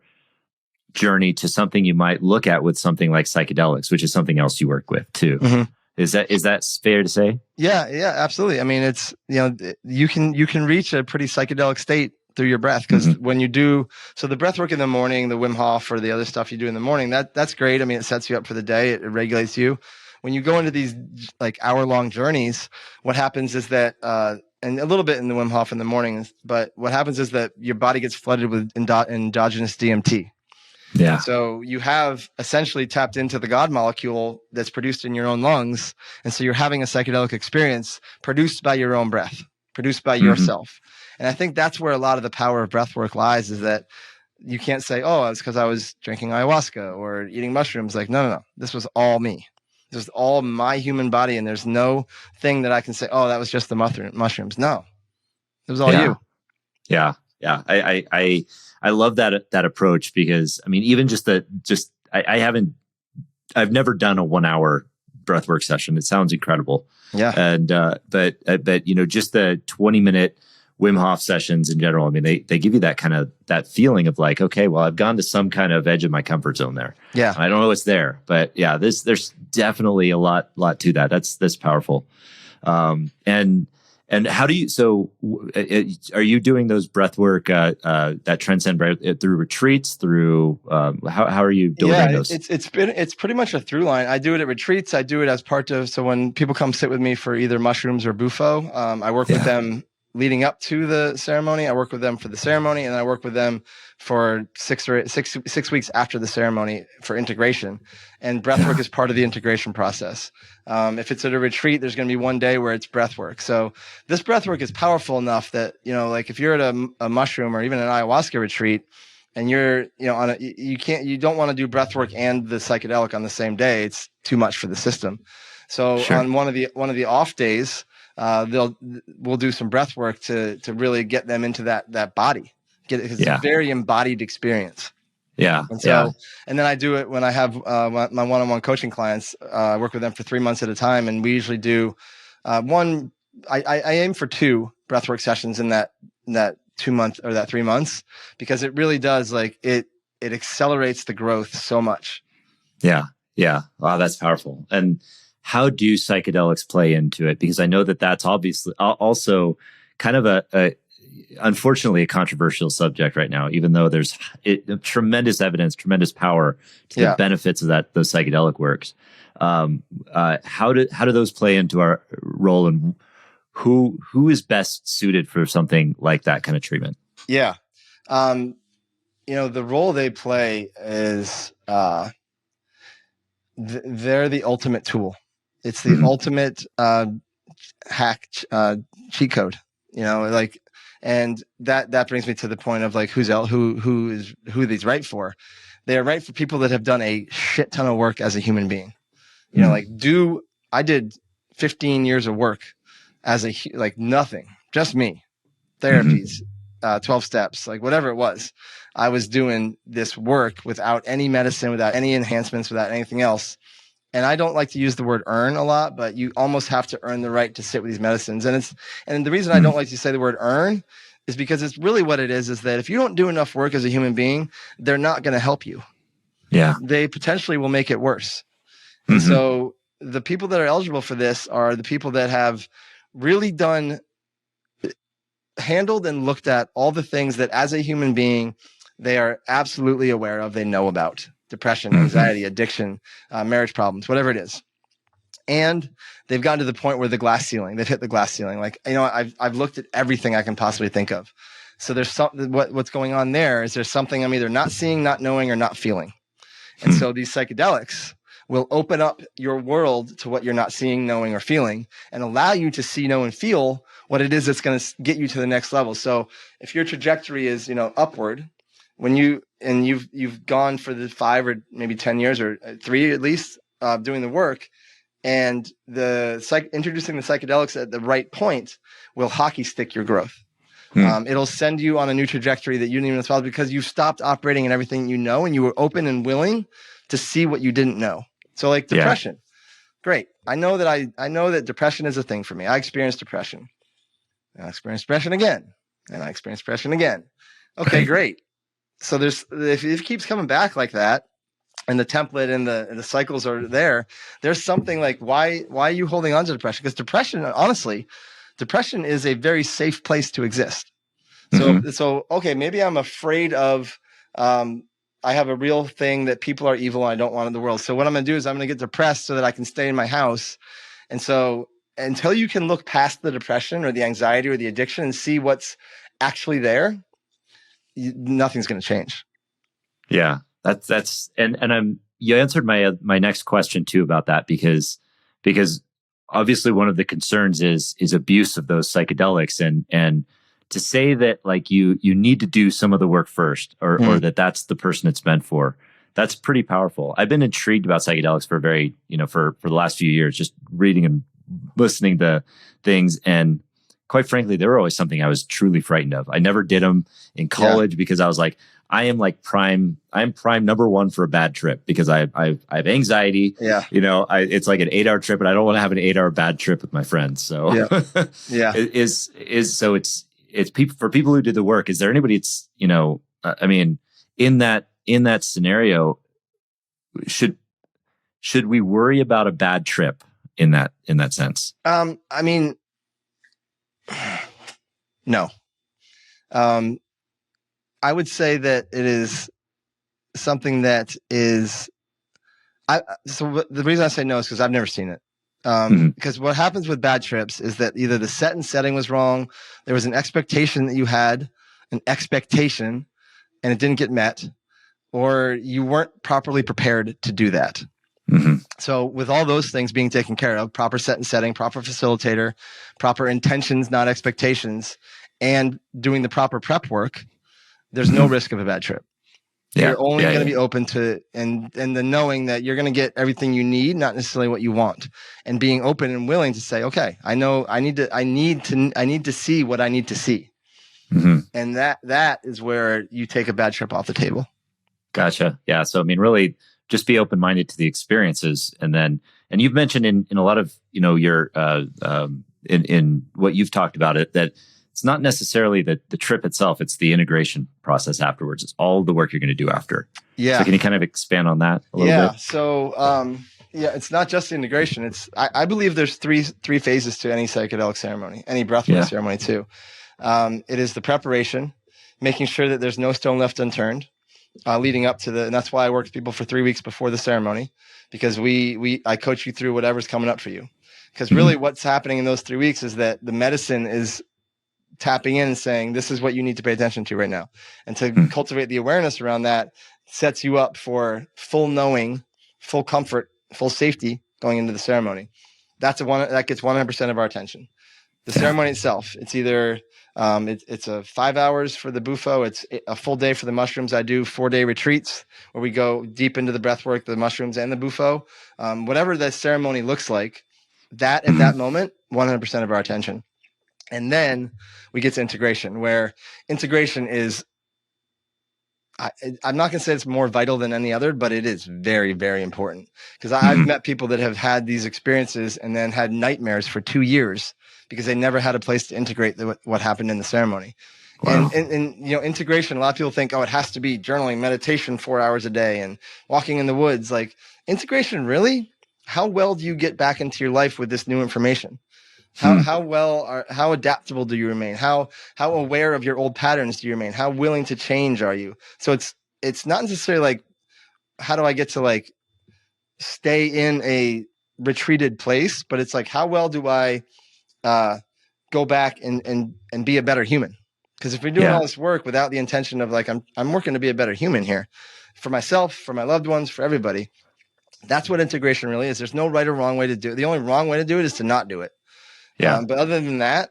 journey to something you might look at with something like psychedelics, which is something else you work with too. Mm-hmm. Is that fair to say? Yeah, absolutely. I mean, it's, you can reach a pretty psychedelic state through your breath, because when you do, so the breath work in the morning, the Wim Hof or the other stuff you do in the morning, that's great. I mean, it sets you up for the day. It regulates you. When you go into these hour-long journeys, what happens is that, and a little bit in the Wim Hof in the morning, but what happens is that your body gets flooded with endogenous DMT. Yeah. So you have essentially tapped into the God molecule that's produced in your own lungs. And so you're having a psychedelic experience produced by your own breath, produced by yourself. And I think that's where a lot of the power of breath work lies, is that you can't say, oh, it's because I was drinking ayahuasca or eating mushrooms. No. This was all me. This was all my human body. And there's no thing that I can say, oh, that was just the mushrooms. No, it was all you. Yeah. Yeah. I love that approach, because I mean, even I've never done a 1 hour breathwork session. It sounds incredible. Yeah. And, but just the 20-minute Wim Hof sessions in general, I mean, they give you that feeling of okay, well, I've gone to some kind of edge of my comfort zone there. Yeah. I don't know what's there, but yeah, there's definitely a lot to that. That's powerful. And how do you? So, are you doing those breathwork that Transcend through retreats? Through how are you delivering those? It's pretty much a through line. I do it at retreats. I do it as part of. So when people come sit with me for either mushrooms or bufo, I work with them leading up to the ceremony. I work with them for the ceremony, and I work with them for 6 weeks after the ceremony for integration. And breathwork is part of the integration process. If it's at a retreat, there's going to be one day where it's breathwork. So this breathwork is powerful enough that, if you're at a mushroom or even an ayahuasca retreat, and you're, you don't want to do breathwork and the psychedelic on the same day. It's too much for the system. So on one of the off days, we'll do some breath work to really get them into that body, because it's a very embodied experience. Yeah. And so, and then I do it when I have my one-on-one coaching clients. I work with them for 3 months at a time, and we usually do I aim for 2 breathwork sessions in that 2 month or that 3 months, because it really does it accelerates the growth so much. Yeah. Yeah. Wow, that's powerful. And how do psychedelics play into it? Because I know that that's obviously also kind of unfortunately a controversial subject right now, even though there's tremendous evidence, tremendous power to the benefits of those psychedelic works. How do those play into our role, and who is best suited for something like that kind of treatment? Yeah. The role they play is they're the ultimate tool. It's the ultimate hack cheat code. And that brings me to the point of like who these right for. They are right for people that have done a shit ton of work as a human being. I did 15 years of work as nothing, just me, therapies, 12 steps, like whatever it was. I was doing this work without any medicine, without any enhancements, without anything else. And I don't like to use the word earn a lot, but you almost have to earn the right to sit with these medicines. And the reason I don't like to say the word earn is because it's really what it is that if you don't do enough work as a human being, they're not going to help you. Yeah. They potentially will make it worse. And so the people that are eligible for this are the people that have really handled and looked at all the things that as a human being, they are absolutely aware of, they know about. Depression, anxiety, addiction, marriage problems, whatever it is. And they've gotten to the point where they've hit the glass ceiling. I've looked at everything I can possibly think of. So there's something, what's going on there is there's something I'm either not seeing, not knowing, or not feeling. And so these psychedelics will open up your world to what you're not seeing, knowing, or feeling, and allow you to see, know, and feel what it is that's going to get you to the next level. So if your trajectory is, upward, when you've gone for the 5 or maybe 10 years or 3 at least doing the work, and introducing the psychedelics at the right point will hockey stick your growth. It'll send you on a new trajectory that you didn't even follow because you stopped operating in everything you know, and you were open and willing to see what you didn't know. So like depression, great. I know that depression is a thing for me. I experienced depression. And I experienced depression again, and I experienced depression again. Okay, great. So if it keeps coming back like that, and the template and the cycles are there's something like why are you holding on to depression? Because depression is a very safe place to exist. So okay, maybe I'm afraid of I have a real thing that people are evil and I don't want in the world. So what I'm going to do is I'm going to get depressed so that I can stay in my house. And so until you can look past the depression or the anxiety or the addiction and see what's actually there, nothing's going to change. Yeah, that's you answered my next question too about that because obviously one of the concerns is abuse of those psychedelics and to say that like you need to do some of the work first or that's the person it's meant for. That's pretty powerful. I've been intrigued about psychedelics for for the last few years, just reading and listening to things. And quite frankly, they were always something I was truly frightened of. I never did them in college because I was like, I'm prime number one for a bad trip because I have anxiety. Yeah. It's like an 8-hour trip and I don't want to have an 8-hour bad trip with my friends. So it's people, for people who did the work, is there anybody that's, in that scenario, should we worry about a bad trip in that sense? No. I would say that it is something that is, so the reason I say no is because I've never seen it. Because what happens with bad trips is that either the set and setting was wrong, there was an expectation that you had, and it didn't get met, or you weren't properly prepared to do that. So with all those things being taken care of, proper set and setting, proper facilitator, proper intentions, not expectations, and doing the proper prep work, there's no risk of a bad trip. You're only going to be open to and the knowing that you're going to get everything you need, not necessarily what you want, and being open and willing to say, okay, I know I need to see what I need to see. And that is where you take a bad trip off the table. Gotcha. Yeah. So, really just be open-minded to the experiences. And you've mentioned in a lot of, your, in what you've talked about it, that it's not necessarily the trip itself, it's the integration process afterwards. It's all the work you're going to do after. Yeah. So can you kind of expand on that a little bit? So, it's not just the integration. I believe there's three phases to any psychedelic ceremony, any breathwork ceremony too. It is the preparation, making sure that there's no stone left unturned, leading up to and that's why I work with people for 3 weeks before the ceremony, because I coach you through whatever's coming up for you. Because really what's happening in those 3 weeks is that the medicine is tapping in and saying, this is what you need to pay attention to right now. And to cultivate the awareness around that sets you up for full knowing, full comfort, full safety going into the ceremony. That gets 100% of our attention. The ceremony itself, it's either it's a 5 hours for the bufo, it's a full day for the mushrooms. I do 4-day retreats where we go deep into the breath work, the mushrooms and the bufo. Whatever the ceremony looks like, that at that moment, 100% of our attention. And then we get to integration, where integration is, I'm not going to say it's more vital than any other, but it is very, very important. Because I've met people that have had these experiences and then had nightmares for 2 years because they never had a place to integrate what happened in the ceremony. Wow. And integration, a lot of people think, it has to be journaling, meditation 4 hours a day and walking in the woods. Like, integration, really? How well do you get back into your life with this new information? How adaptable do you remain? How aware of your old patterns do you remain? How willing to change are you? So it's not necessarily like, how do I get to like stay in a retreated place, but it's like, how well do I go back and be a better human? Because if we're doing all this work without the intention of like, I'm working to be a better human here for myself, for my loved ones, for everybody, that's what integration really is. There's no right or wrong way to do it. The only wrong way to do it is to not do it. Yeah. But other than that,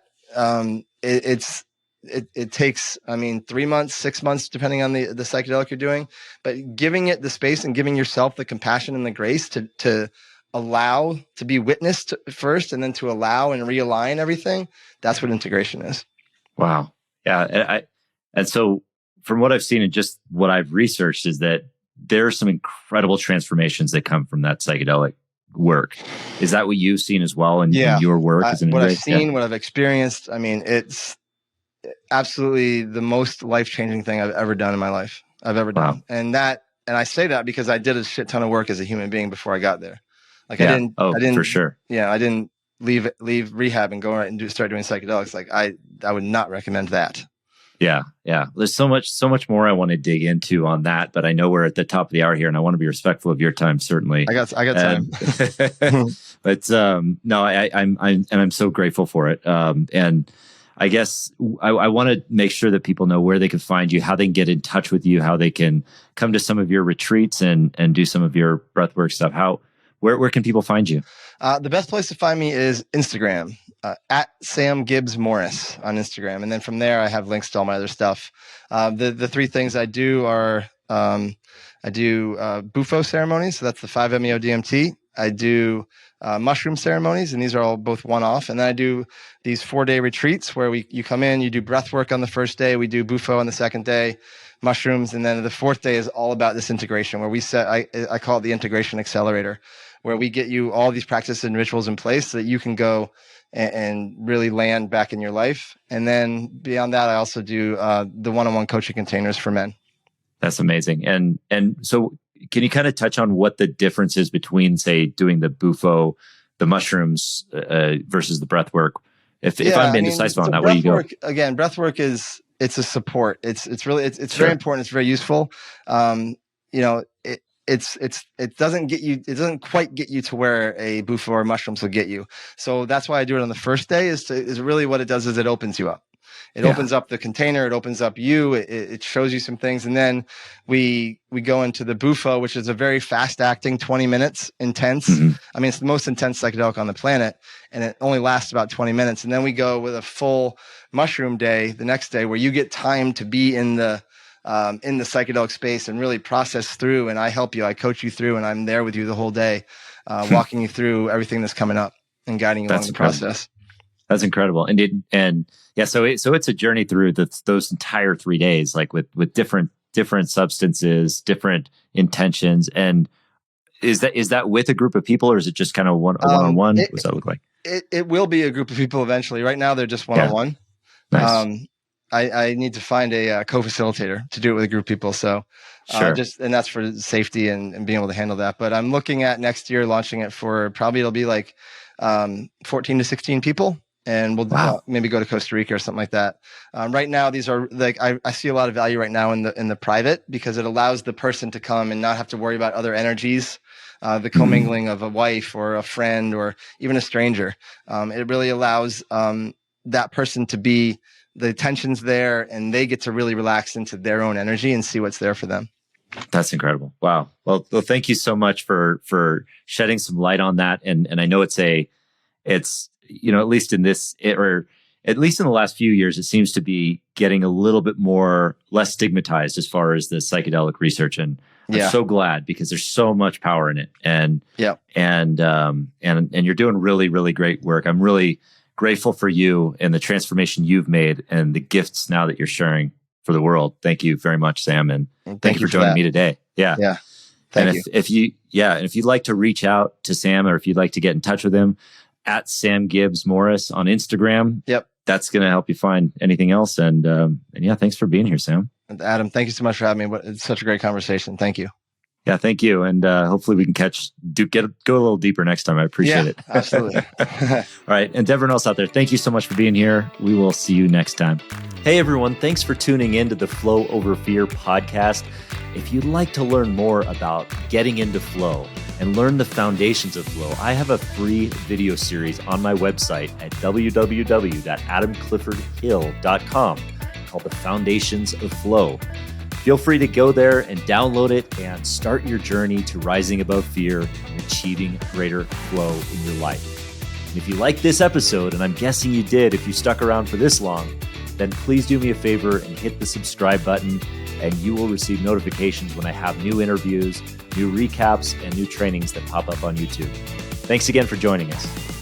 it takes, 3 months, 6 months, depending on the psychedelic you're doing, but giving it the space and giving yourself the compassion and the grace to allow to be witnessed first, and then to allow and realign everything. That's what integration is. Wow. Yeah. And so from what I've seen and just what I've researched is that there are some incredible transformations that come from that psychedelic work. Is that what you've seen as well in your work? What I've seen, what I've experienced, it's absolutely the most life-changing thing I've ever done in my life. I've ever done. And I say that because I did a shit ton of work as a human being before I got there. Like I didn't for sure. Yeah. I didn't leave rehab and go right and start doing psychedelics. Like I would not recommend that. Yeah. Yeah. There's so much more I want to dig into on that, but I know we're at the top of the hour here and I want to be respectful of your time, certainly. I got time. But no, I'm so grateful for it. And I guess I want to make sure that people know where they can find you, how they can get in touch with you, how they can come to some of your retreats and do some of your breathwork stuff. Where can people find you? The best place to find me is Instagram, at Sam Gibbs Morris on Instagram. And then from there, I have links to all my other stuff. The three things I do are, I do bufo ceremonies. So that's the 5-MeO DMT. I do mushroom ceremonies, and these are all both one-off. And then I do these 4-day retreats where you come in, you do breath work on the first day, we do bufo on the second day, mushrooms, and then the fourth day is all about this integration where I call it the integration accelerator, where we get you all these practices and rituals in place so that you can go and really land back in your life. And then beyond that, I also do the one-on-one coaching containers for men. That's amazing. And so can you kind of touch on what the difference is between, say, doing the bufo, the mushrooms versus the breath work? If I'm indecisive on that, where do you go? Again, breath work it's a support. It's very important. It's very useful. It doesn't quite get you to where a bufo or mushrooms will get you. So that's why I do it on the first day is really what it does is it opens you up. It opens up the container. It opens up you. It shows you some things. And then we go into the bufo, which is a very fast acting 20 minutes intense. Mm-hmm. It's the most intense psychedelic on the planet, and it only lasts about 20 minutes. And then we go with a full mushroom day the next day where you get time to be in the psychedelic space and really process through. And I help you, I coach you through, and I'm there with you the whole day, walking you through everything that's coming up and guiding you along the process. That's incredible. So it's a journey through those entire 3 days, like with different substances, different intentions. And is that with a group of people, or is it just kind of one-on-one? What does that look like? It will be a group of people eventually. Right now, they're just one-on-one. Nice. I need to find a co-facilitator to do it with a group of people. So sure. And that's for safety and being able to handle that. But I'm looking at next year launching it for it'll be like 14 to 16 people. and we'll maybe go to Costa Rica or something like that. Right now, these are like I see a lot of value right now in the private, because it allows the person to come and not have to worry about other energies, the commingling of a wife or a friend or even a stranger. It really allows that person to be, the tension's there, and they get to really relax into their own energy and see what's there for them. That's incredible. Wow. Well, thank you so much for shedding some light on that. And I know it's at least in at least in the last few years, it seems to be getting a little bit less stigmatized as far as the psychedelic research. And I'm so glad, because there's so much power in it. And you're doing really, really great work. I'm really grateful for you and the transformation you've made and the gifts now that you're sharing for the world. Thank you very much, Sam. And thank you for joining me today. Yeah. Yeah. Thank you. If you'd like to reach out to Sam, or if you'd like to get in touch with him, at Sam Gibbs Morris on Instagram. Yep. That's going to help you find anything else. And thanks for being here, Sam. And Adam, thank you so much for having me. It's such a great conversation. Thank you. Yeah, thank you. And hopefully we can go a little deeper next time. I appreciate it. Absolutely. All right. And to everyone else out there, thank you so much for being here. We will see you next time. Hey, everyone. Thanks for tuning in to the Flow Over Fear podcast. If you'd like to learn more about getting into flow and learn the foundations of flow, I have a free video series on my website at www.adamcliffordhill.com called The Foundations of Flow. Feel free to go there and download it and start your journey to rising above fear and achieving greater flow in your life. And if you like this episode, and I'm guessing you did if you stuck around for this long, then please do me a favor and hit the subscribe button, and you will receive notifications when I have new interviews, new recaps, and new trainings that pop up on YouTube. Thanks again for joining us.